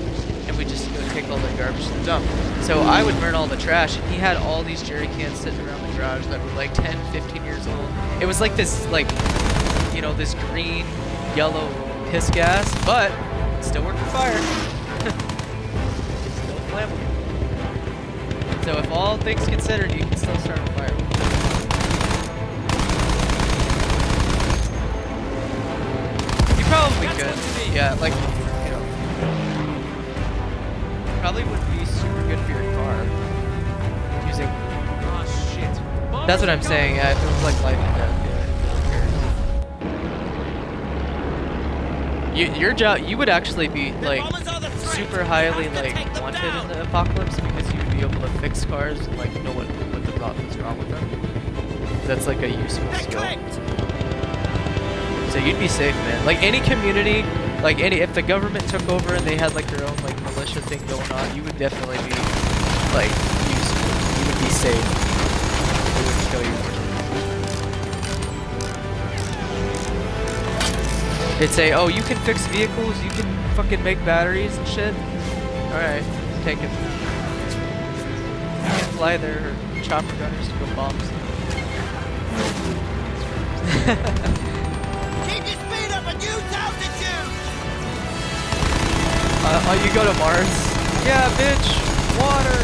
and we just go take all the garbage to the dump. So I would burn all the trash, and he had all these jerry cans sitting around the garage that were like 10, 15 years old. It was like this, like, you know, this green, yellow piss gas, but it still worked for fire. Still flammable. So if all things considered, you can still start a fire. You probably could. Yeah, like, you know. Probably wouldn't be super good for your car. Using... Oh, shit. That's what I'm saying, yeah, if it was like life and death, yeah. Your job, you would actually be, like, super highly, like, wanted in the apocalypse because you would be able to fix cars and, like, know what's wrong with them. That's, like, a useful skill. So you'd be safe, man. Like, any community, like, if the government took over and they had, like, their own, like, militia thing going on, you would definitely be, like, useful. You would be safe. They wouldn't kill you. They'd say, oh, you can fix vehicles, you can fucking make batteries and shit. Alright, take it. You can fly their chopper gunners to go bombs. Keep your speed up and use altitude! Oh, you go to Mars? Yeah, bitch! Water!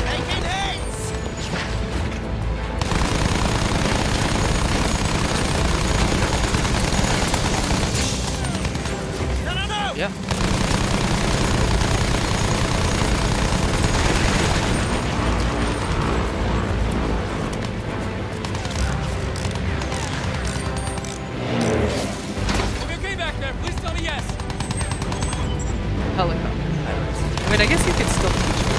Taking hits! No! Yeah. Okay back there, please tell me yes. Helicopter. I mean, I guess you could still teach me.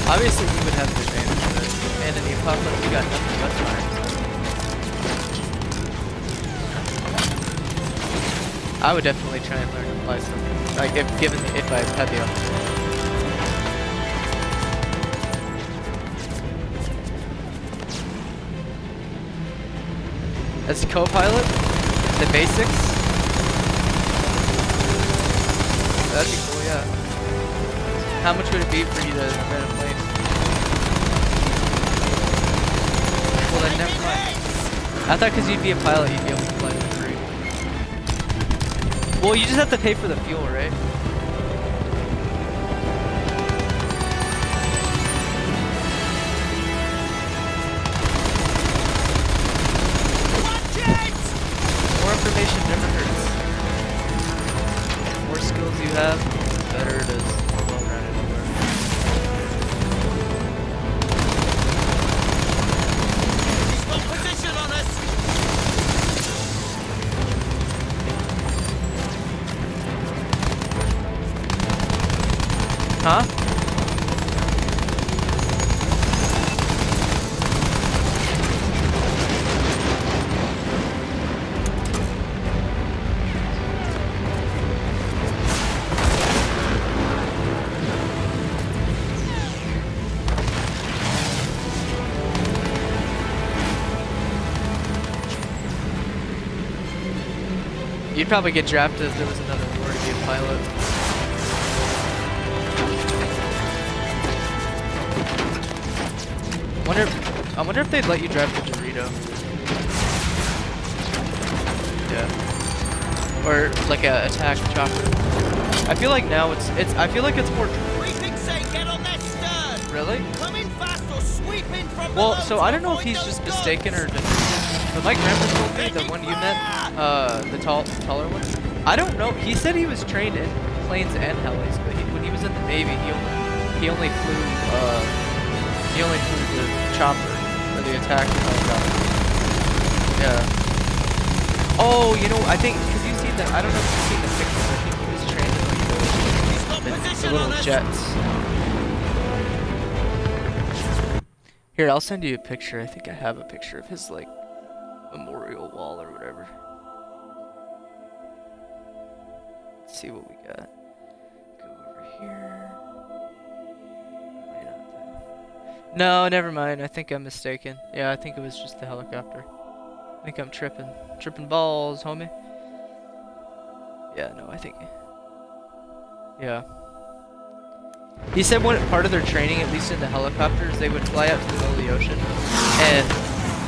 Obviously, we would have the advantage of it. And in the apocalypse, we got nothing but time. I would definitely try and learn to fly something. Like, if I had the opportunity. As a co-pilot, the basics. That'd be cool, yeah. How much would it be for you to rent a plane? Well, then never mind. I thought because you'd be a pilot, you'd be able to fly for free. Well, you just have to pay for the fuel, right? More information never hurts. The more skills you have, the better it is. The more well-rounded you are. He's got position on us! Huh? You'd probably get drafted if there was another war to be a pilot. I wonder if they'd let you drive the Dorito. Yeah. Or like a attack chopper. I feel like now I feel like it's more. Sweeping say get on their stern! Really? Come in fast or sweep in from Well, below so to I don't know if avoid he's those just guns. mistaken or just. But Mike Ramper told me, the one you met, the taller one. I don't know. He said he was trained in planes and helis, but when he was in the Navy, he only flew the chopper or the attack helicopter. Yeah. Oh, you know, I think because you've seen I don't know if you've seen the pictures. I think he was trained in like the little jets. Here, I'll send you a picture. I think I have a picture of his like memorial wall or whatever. Let's see what we got. Go over here. Might not though. No, never mind. I think I'm mistaken. Yeah, I think it was just the helicopter. I think I'm tripping. Tripping balls, homie. Yeah, no, I think. Yeah. He said one part of their training, at least in the helicopters, they would fly out to the middle of the ocean, and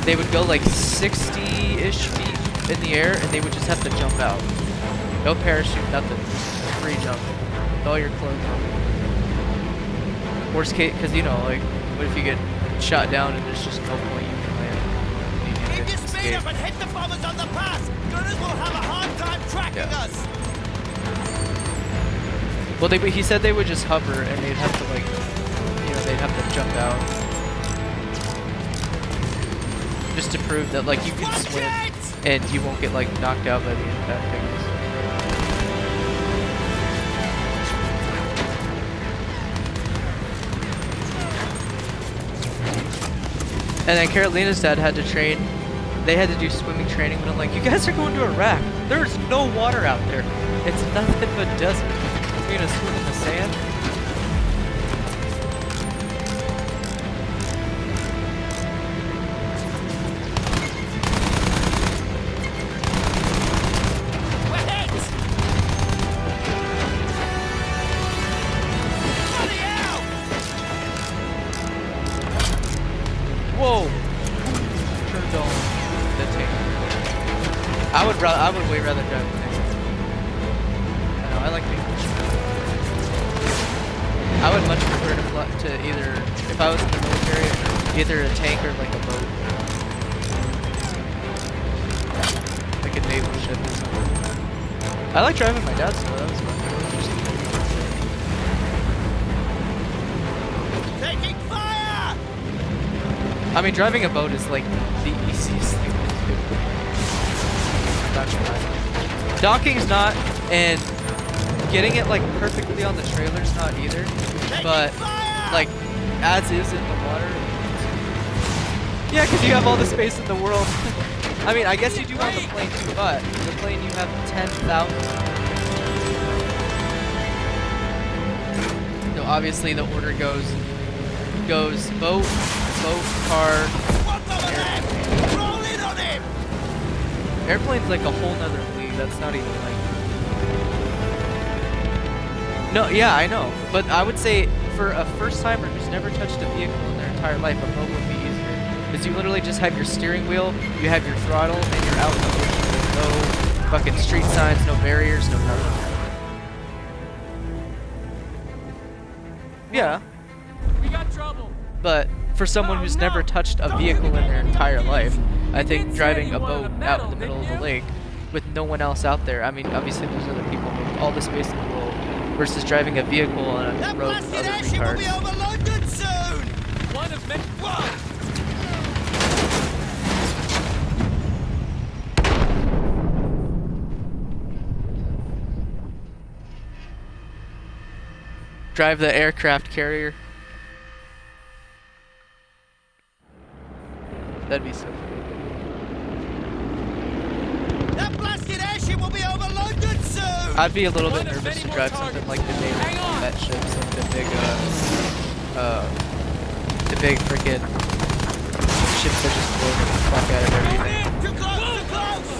they would go like 60-ish feet in the air, and they would just have to jump out. No parachute, nothing. Free jump. With all your clothes on. Worst case, because you know, like, what if you get shot down and there's just no point you can land? You need Keep to your speed escape. up and hit the bombers on the pass! Gunners will have a hard time tracking us! Well, he said they would just hover and they'd have to like, you know, they'd have to jump out. Just to prove that like you can swim and you won't get like knocked out by the impact things. And then Carolina's dad had to train, they had to do swimming training, but I'm like, you guys are going to Iraq. There's no water out there. It's nothing but desert. You're gonna swim in the sand? tank. I would way rather drive a tank. I know, I like being pushed around. I would much prefer to fly to either, if I was in the military, either a tank or like a boat. Like a naval ship or something. I like driving my dad's though, that was fun. Taking fire! I mean, driving a boat is like the easiest thing to do. Not gonna lie. Docking's not, and getting it like perfectly on the trailer's not either. But like, as is in the water. Yeah, because you have all the space in the world. I mean, I guess you do on the plane too, but the plane you have 10,000. So obviously the order goes boat, car, airplane. Roll in on him! Airplane's like a whole nother league. That's not even like. No, yeah, I know. But I would say for a first timer who's never touched a vehicle in their entire life, a boat would be easier. Because you literally just have your steering wheel, you have your throttle, and you're out in the ocean with no fucking street signs, no barriers, no nothing. Yeah. We got trouble. But for someone who's never touched a vehicle in their entire life, I think driving a boat out in the middle of the lake with no one else out there, I mean, obviously there's other people, but all the space in the world, versus driving a vehicle on a road with other retards. One of many. Drive the aircraft carrier. That'd be so cool. That blasted airship will be over London soon! I'd be a little bit nervous to drive something like the Naval combat ships, like the big freaking ships that just blow the fuck out of everything. Too close, too close!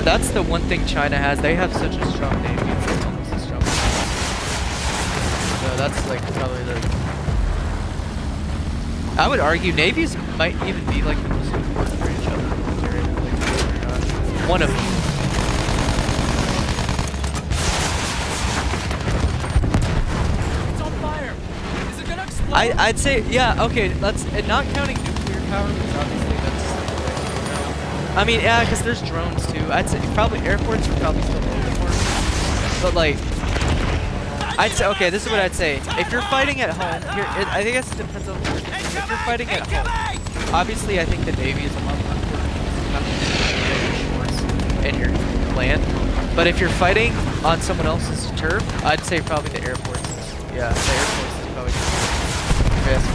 That's the one thing China has. They have such a strong navy. It's like almost as strong as so that's like probably the. I would argue navies might even be like the most important for each other in the military. Like, believe it or not. One of them. It's on fire. Is it gonna explode? I'd say yeah. Okay, let's not counting nuclear power because obviously that's. I mean, yeah, because there's drones too. I'd say probably airports are probably still a little bit more. But like, I'd say okay. This is what I'd say. If you're fighting at home, I guess it depends on. If you're fighting at home, obviously I think the Navy is a lot more important in your land. But if you're fighting on someone else's turf, I'd say probably the Air Force. Yeah, the Air Force is probably the best.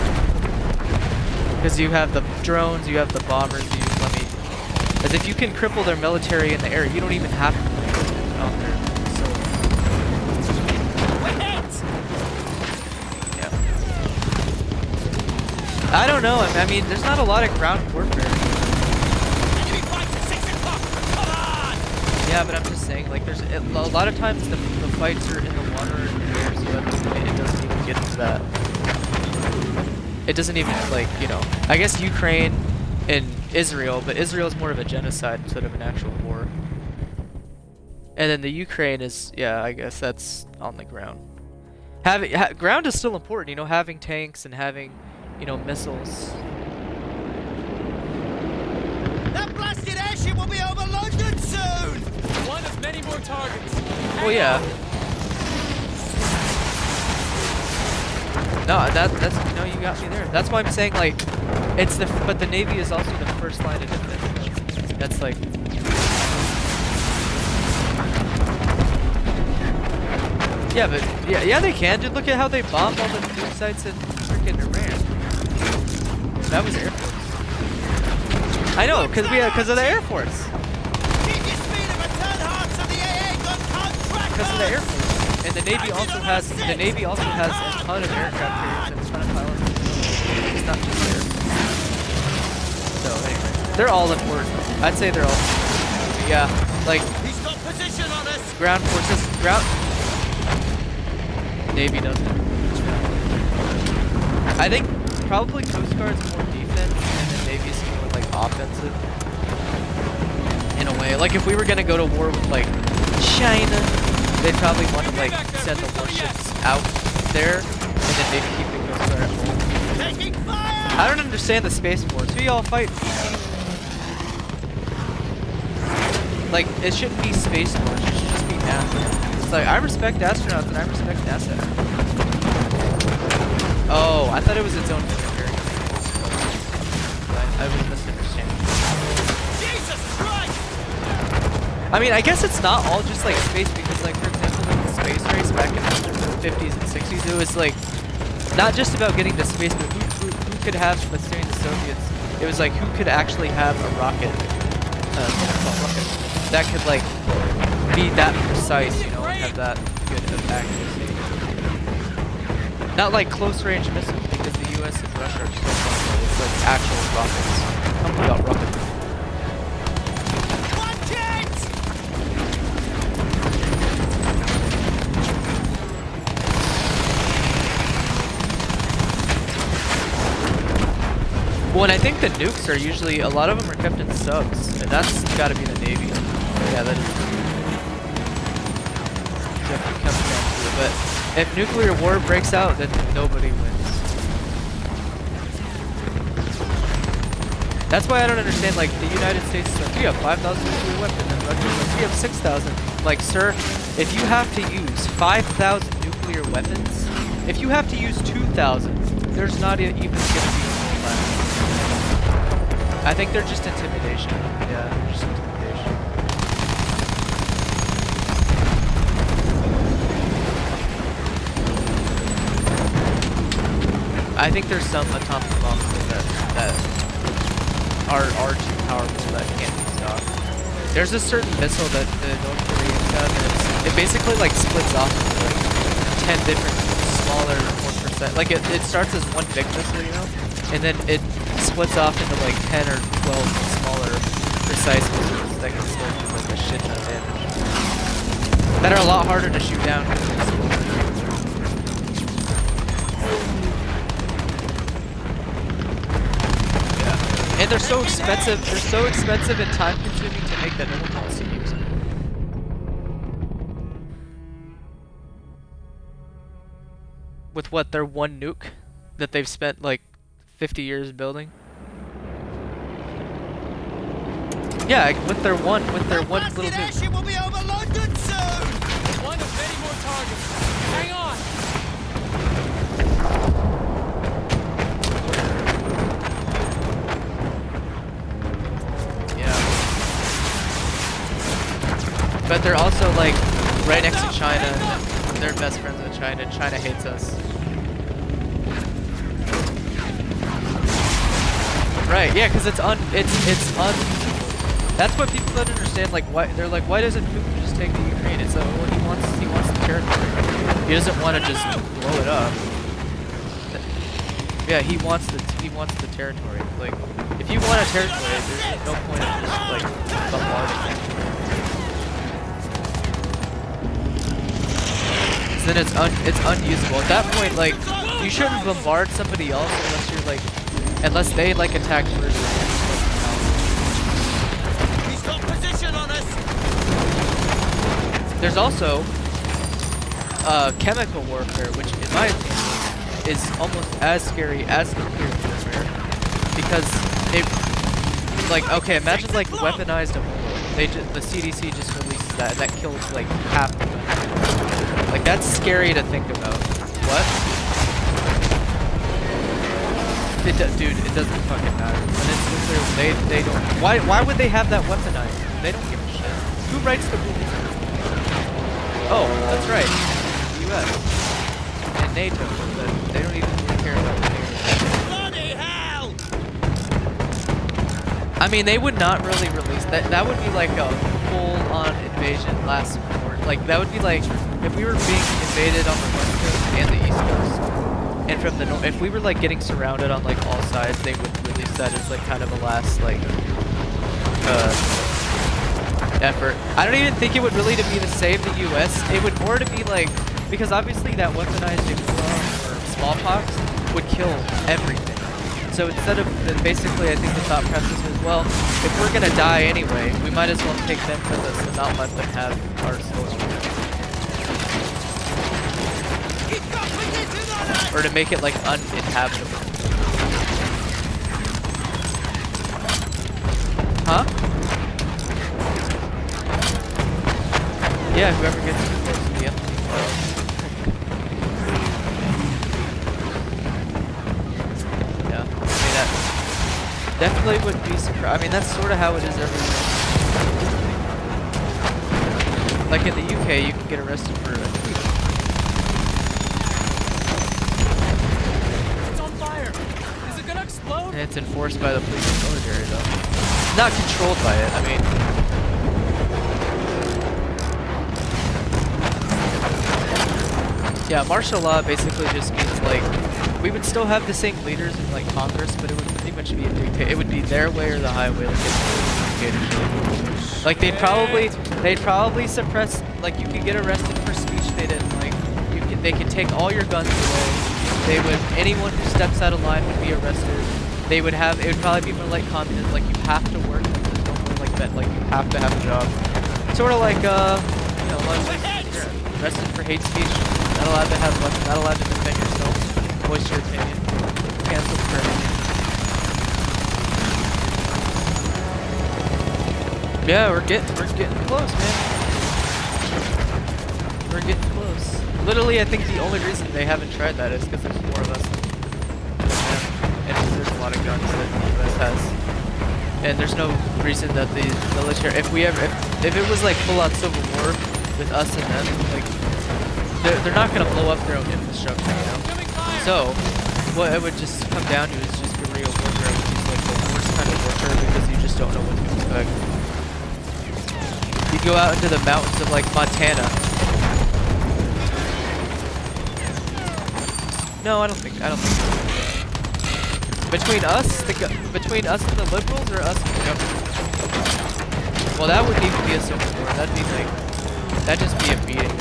Because you have the drones, you have the bombers, as if you can cripple their military in the air, you don't even have to put equipment out there. So, yeah. I don't know. I mean, there's not a lot of ground warfare. Yeah, but I'm just saying, like, there's a lot of times the fights are in the water and the air, so it doesn't even get into that. It doesn't even, like, you know, I guess Ukraine and Israel, but Israel is more of a genocide instead of an actual war. And then the Ukraine is, yeah, I guess that's on the ground. Ground is still important, you know, having tanks and having, you know, missiles. That blasted airship will be over London soon! One of many more targets. Well, yeah. No, that's no, you got me there. That's why I'm saying like, but the Navy is also the first line of defense. That's like. Yeah, but yeah, they can. Dude, look at how they bombed all the nuke sites in freaking Iran. That was Air Force. I know, because of the Air Force. Because of the Air Force. And the Navy also has a ton of aircraft carriers and a ton of pilots. It's not just Air Force. So anyway, they're all important. I'd say they're all important. But yeah, like ground forces, Navy doesn't. I think probably Coast Guard's more defense, and then like offensive in a way. Like if we were gonna go to war with like China, they'd probably want to like send the warships out there and then maybe keep the Coast Guard at home. Taking fire! I don't understand the Space Force. Who y'all fight? Like it shouldn't be Space Force. It should just be NASA. It's like I respect astronauts and I respect NASA. Oh, I thought it was its own military. I was misunderstanding. Jesus Christ! I mean, I guess it's not all just like space because, like, for example, in the space race back in the 50s and 60s, it was like not just about getting to space, but who could have, let's say, the Soviets. It was like who could actually have a rocket, that could like be that precise, you know, and have that good of accuracy. Not like close range missiles because the U.S. and Russia are so far. It's like actual rockets. Tell me about rockets. Watch it! Well, and I think the nukes are usually, a lot of them are kept in subs, and that's gotta be the Navy. Yeah, that is definitely comes down to it. But if nuclear war breaks out, then nobody wins. That's why I don't understand, like, the United States is like, we have 5,000 nuclear weapons, and Russia's like, we have 6,000. Like, sir, if you have to use 5,000 nuclear weapons, if you have to use 2,000, there's not even going to be any left. I think they're just intimidation. Yeah, they're just intimidation. I think there's some atomic bombs that are too powerful that can't be stopped. There's a certain missile that the North Koreans have, and it basically like splits off into like 10 different smaller, more precise. Like it starts as one big missile, you know, and then it splits off into like 10 or 12 smaller, precise missiles that can still do like a shit ton of damage. That are a lot harder to shoot down. And they're so expensive. They're so expensive and time-consuming to make that no one wants to use them. With what, their one nuke that they've spent like 50 years building? Yeah, with their one little nuke. Airship will be over London soon. One of many more targets. Hang on. But they're also like right next to China. They're best friends with China. China hates us. Right? Yeah, because it's That's what people don't understand. Like, why they're like, why doesn't Putin just take the Ukraine? It's well, he wants the territory. He doesn't want to just blow it up. Yeah, he wants the territory. Like, if you want a territory, there's no point in just like bombarding it. Then it's unusable. At that point, like, you shouldn't bombard somebody else unless they like attack first. He's got position on us. There's also chemical warfare, which in my opinion is almost as scary as nuclear warfare, because it, like, okay, imagine like weaponized Ebola. The CDC just released that, and that kills like half the country. Like, that's scary to think about. What? Dude, it doesn't fucking matter. When it's nuclear, they don't. Why would they have that weaponized? They don't give a shit. Who writes the rules? Oh, that's right. The U.S. and NATO. But they don't even care about the NATO. Bloody hell! I mean, they would not really release that. That would be like a full-on invasion, last resort. Like, that would be like if we were being invaded on the West Coast and the East Coast, and from the north, if we were like getting surrounded on like all sides, they would release that as like kind of a last like effort. I don't even think it would really to be to save the U.S. It would more to be like, because obviously that weaponized Ebola or smallpox would kill everything. So instead of basically, I think the thought process is, well, if we're gonna die anyway, we might as well take them with us and not let them have our souls. Or to make it like uninhabitable. Huh? Yeah, whoever gets too close to the empty world. Yeah, I mean that definitely would be surprised. I mean that's sort of how it is everywhere. Like in the UK, you can get arrested for a tweet. It's on fire. Is it gonna explode? And it's enforced by the police and military though. Not controlled by it, I mean. Yeah, martial law basically just means like we would still have the same leaders in like Congress, but it would pretty much be a dictator. It would be their way or the highway, like dictatorship. Like they'd probably suppress. Like you could get arrested for speech they didn't like. They could take all your guns away. They would anyone who steps out of line would be arrested. It would probably be more like communism. Like you have to work. There's no more like that. Like you have to have a job. Sort of like you know, you're arrested for hate speech. Not allowed to defend yourself, voice your opinion, canceled for anything. Yeah, we're getting close, man. We're getting close. Literally, I think the only reason they haven't tried that is because there's more of us. And there's a lot of guns that the US has. And there's no reason that the military, if it was like full-on civil war with us and them, like. They're not going to blow up their own infrastructure, you know? So, what it would just come down to is just guerrilla warfare, which is like the worst kind of warfare because you just don't know what to expect. You go out into the mountains of like Montana. No, I don't think so. Between us and the liberals or us and the government? Well, that wouldn't even be a civil war. That'd just be a beating.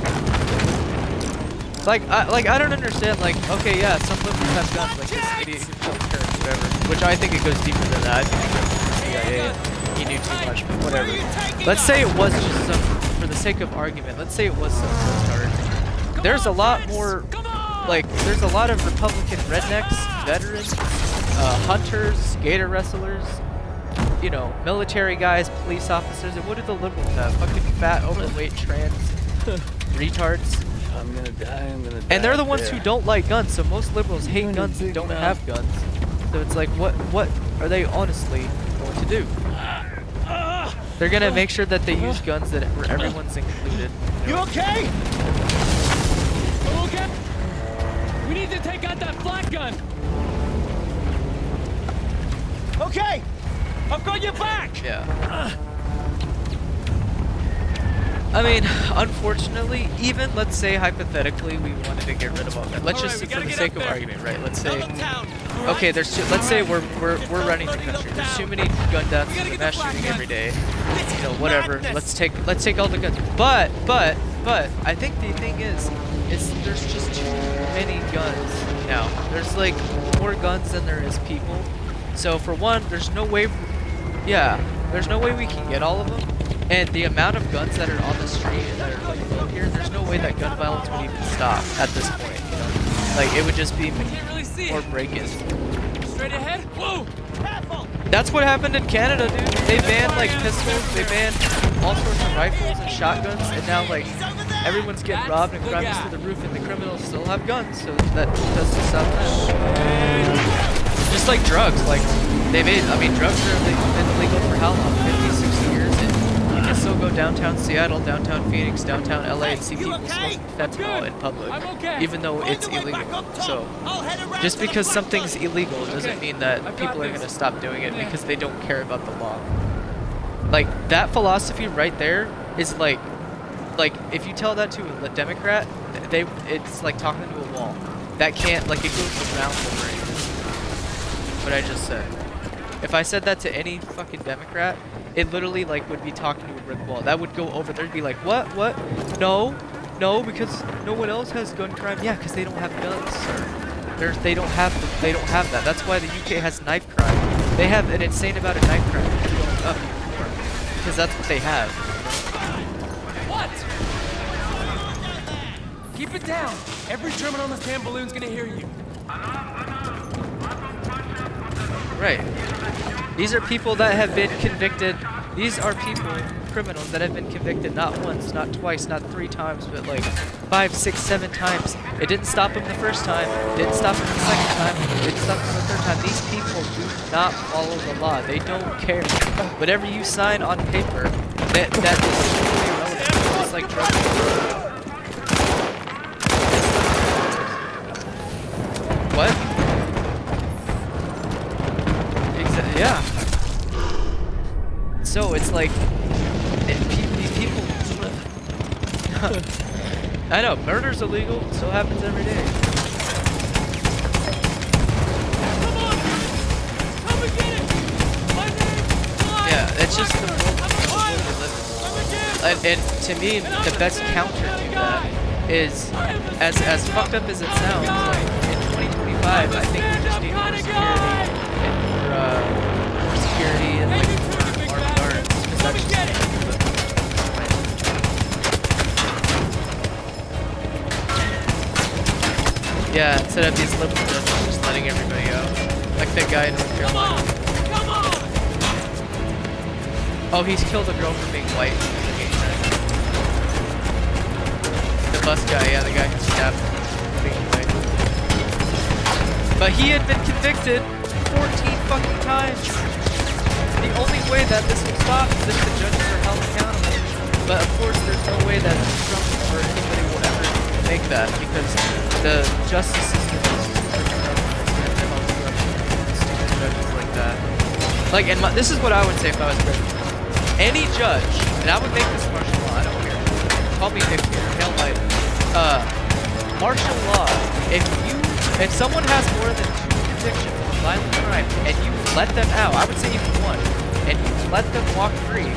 Like I don't understand. Like, okay, yeah, some liberals have guns, like this idiot who killed her, whatever. Which I think it goes deeper than that. I think he knew too much, but whatever. Let's say it was just some, for the sake of argument. Let's say it was some retard. There's a lot more, like, there's a lot of Republican rednecks, veterans, hunters, gator wrestlers, you know, military guys, police officers. And what do the liberals have? Fucking fat, overweight, trans retards. I'm gonna die. And they're the ones who don't like guns, so most liberals hate guns that don't have guns. So it's like, what are they honestly going to do? They're gonna make sure that they use guns that where everyone's included. You okay? Okay. We need to take out that flak gun. Okay, I've got your back. Yeah. I mean, unfortunately, even let's say hypothetically we wanted to get rid of all that. Let's just, for the sake of argument, right? Let's say, okay, let's say we're running the country. There's too many gun deaths, mass shooting every day. You know, whatever. Let's take all the guns. But I think the thing is there's just too many guns now. There's like more guns than there is people. So for one, there's no way we can get all of them. And the amount of guns that are on the street and that are like low here, there's no way that gun violence would even stop at this point, you know? Like, it would just be more break-ins. Straight ahead. Whoa! That's what happened in Canada, dude. They banned, like, pistols, they banned all sorts of rifles and shotguns, and now, like, everyone's getting robbed and crime is through the roof, and the criminals still have guns, so that doesn't stop that. Just like drugs, like, drugs have been illegal for how long? 50, 60 years? You can still go downtown Seattle, downtown Phoenix, downtown LA and see people smoking fentanyl in public, even though it's illegal. So, just because something's illegal doesn't mean that people are going to stop doing it because they don't care about the law. Like, that philosophy right there is like if you tell that to a Democrat, it's like talking to a wall. That can't, like, it goes around the brain. What I just said. If I said that to any fucking Democrat, it literally like would be talking to a brick wall. That would go over there and be like, what? No, because no one else has gun crime. Yeah, because they don't have guns, sir. They don't have that. That's why the UK has knife crime. They have an insane amount of knife crime because that's what they have. What? Keep it down. Every German on this damn balloon's gonna hear you. Right. These are people that have been convicted. These are people, criminals, that have been convicted not once, not twice, not 3 times, but like 5, 6, 7 times. It didn't stop them the first time. Didn't stop them the second time. Didn't stop them the third time. These people do not follow the law. They don't care. Whatever you sign on paper, that is totally irrelevant. It's like drug use. What? Yeah. So it's like, these people. I know, murder's illegal. Still happens every day. Come on, come and get it. My name's Clyde. Yeah, it's just the world we live in. And to me, the best counter to that is, as fucked up as it sounds, like in 2025, I think we just need more security and like more armed guards. Come and get it. Yeah, instead of these liberal judges just letting everybody go, like that guy in North Carolina. Come on. Oh, he's killed a girl for being white. The bus guy, yeah, the guy who stabbed for being white. But he had been convicted 14 fucking times. The only way that this will stop is if the judges are held accountable. But of course, there's no way that Trump or anybody will ever make that because the justice system is stupid judges like that. Like, and this is what I would say if I was president. Any judge, and I would make this martial law, I don't care. Call me dictator, hell Biden. Martial law, if someone has more than 2 convictions of violent crime and you let them out, I would say even 1, and you let them walk free,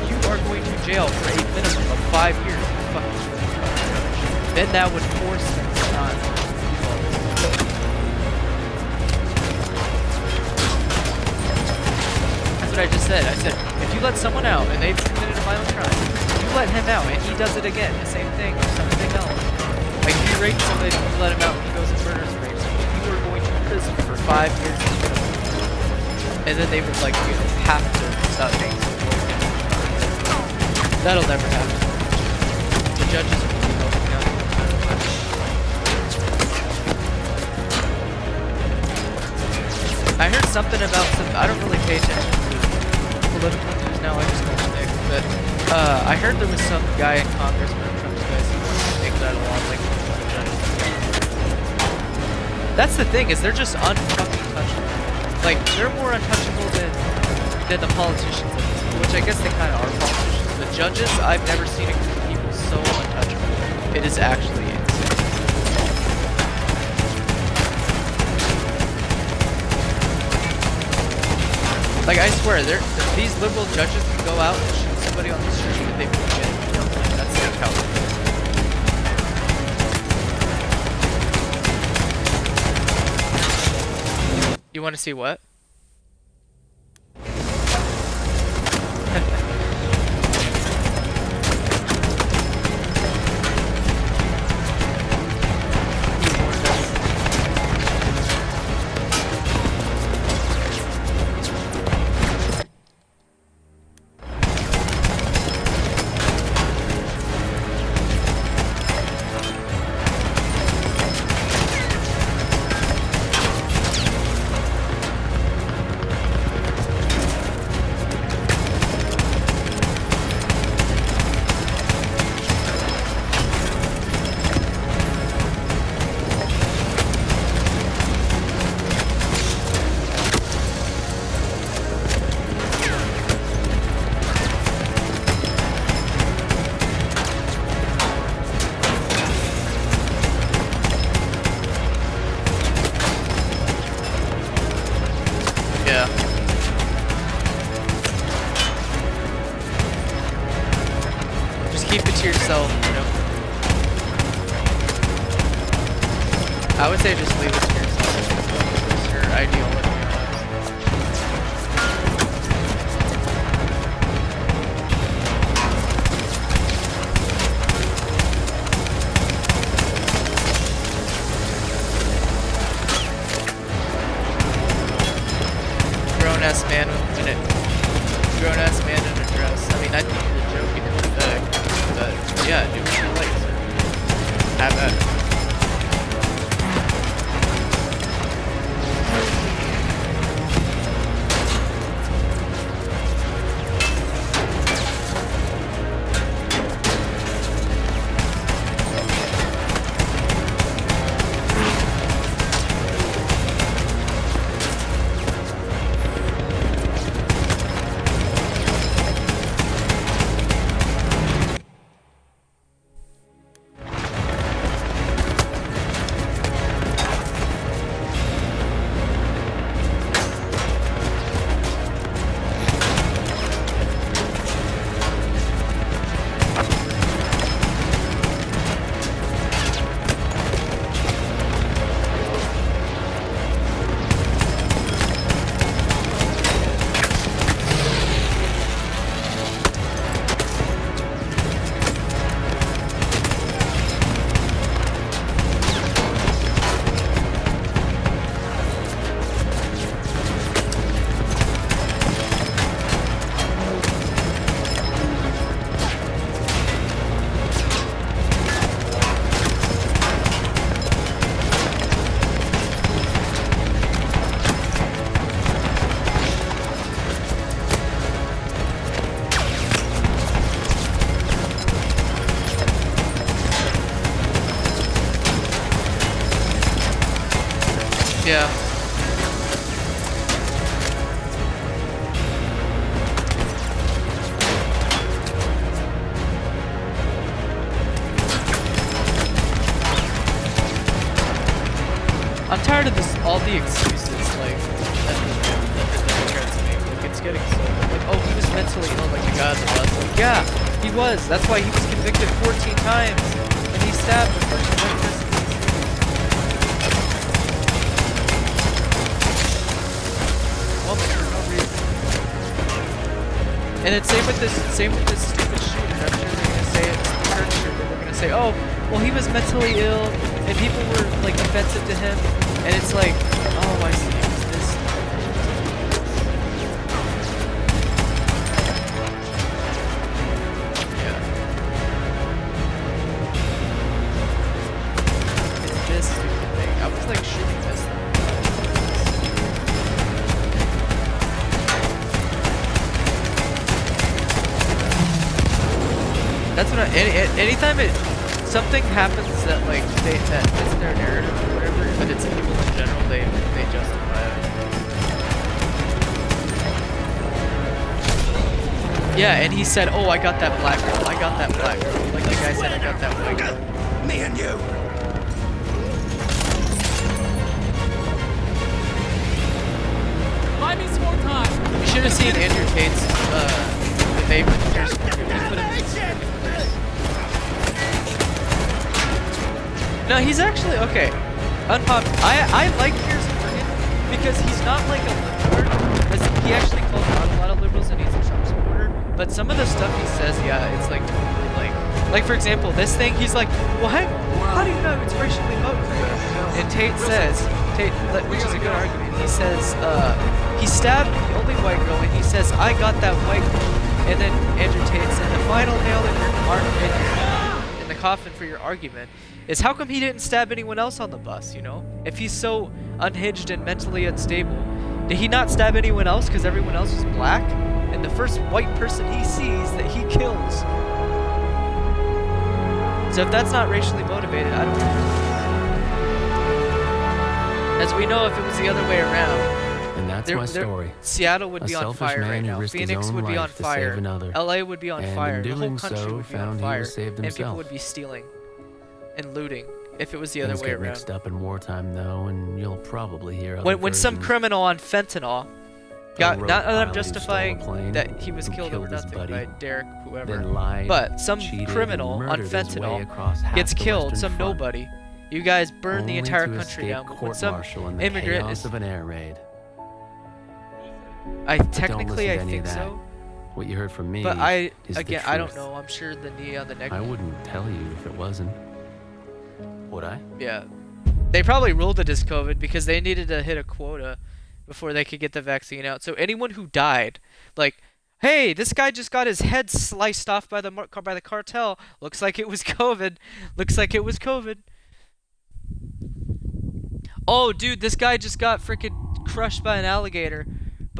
you are going to jail for a minimum of 5 years. Then that would force them to not do all this. That's what I just said. I said, if you let someone out and they've committed a violent crime, you let him out and he does it again, the same thing or something else. Like if you rape somebody, you let him out and he goes and murders and rapes somebody, you are going to prison for 5 years. And then they would like, have to stop paying some lawyers. That'll never happen. The judges are going to help me out. I heard something about I don't really pay attention to political news now, I just watch things, but I heard there was some guy in Congress, one of Trump's guys, who wants to make that a law, like, that's the thing, is they're just unfucking touchable. Like, they're more untouchable than the politicians, which I guess they kind of are politicians. The judges, I've never seen a group of people so untouchable. It is actually insane. Like, I swear, these liberal judges can go out and shoot somebody on the street and they will get it. That's like how it is. You want to see what? I would say just leave it to ideology. Grown-ass man in it. Grown-ass man in a dress. I mean, I think the joke in the bag. But yeah, do what you like, sir. Have at it. Yeah. I'm tired of this, all the excuses, like, that the Democrats make. Like, it's getting so, like, oh, he was mentally ill, like the guy on the bus. Like, yeah, he was. That's why he was convicted 14 times, and he stabbed a bunch of white persons. Well, for no reason. And it's same with this stupid shooter. I'm sure they're gonna say it's the church shooter. They're gonna say, oh, well, he was mentally ill, and people were like offensive to him, and it's like, oh, I see, it was this. Yeah. It's this stupid thing. I was like shooting this thing. That's what anytime something happens that like that fits their narrative or whatever, but it's evil in general, they justify it. Yeah, and he said, oh, I got that black girl, I got that black girl. Like the guy said, I got that white girl. Me and you. Buy me some more time. You should have seen Andrew Tate's debate with Pierce Morgan. He put him No, he's actually okay. I like Pierce Morgan because he's not like a liberal. He actually calls out a lot of liberals and he's a Trump supporter. But some of the stuff he says, yeah, it's like totally like for example, this thing. He's like, well, how do you know it's racially motivated? And Tate says, which is a good argument. He says he stabbed the only white girl, and he says, I got that white girl. And then Andrew Tate said, the final nail in the coffin for your argument is how come he didn't stab anyone else on the bus, you know? If he's so unhinged and mentally unstable, did he not stab anyone else because everyone else was black? And the first white person he sees that he kills. So if that's not racially motivated, I don't know. As we know, if it was the other way around, and that's my story. Seattle would be on fire right now. Phoenix Phoenix would be on fire. LA would be on fire. The whole country would be on fire. And people would be stealing and looting if it was the other way around. Mixed up in wartime though, and you'll probably hear when some criminal on fentanyl got, not that I'm justifying that he was killed over nothing by Derek whoever, but some criminal on fentanyl gets killed, some nobody, You guys burned the Only entire to country escape down. But when some court-martial in the immigrant chaos is, of an air raid. technically I listen to any think of that. so. What you heard from me But I, is the again, I don't truth. know. I'm sure the knee on the neck. I wouldn't tell you if it wasn't. Would I? Yeah. They probably ruled it as COVID because they needed to hit a quota before they could get the vaccine out. So anyone who died, like, hey, this guy just got his head sliced off by the cartel. Looks like it was COVID. Looks like it was COVID. Oh, dude, this guy just got freaking crushed by an alligator.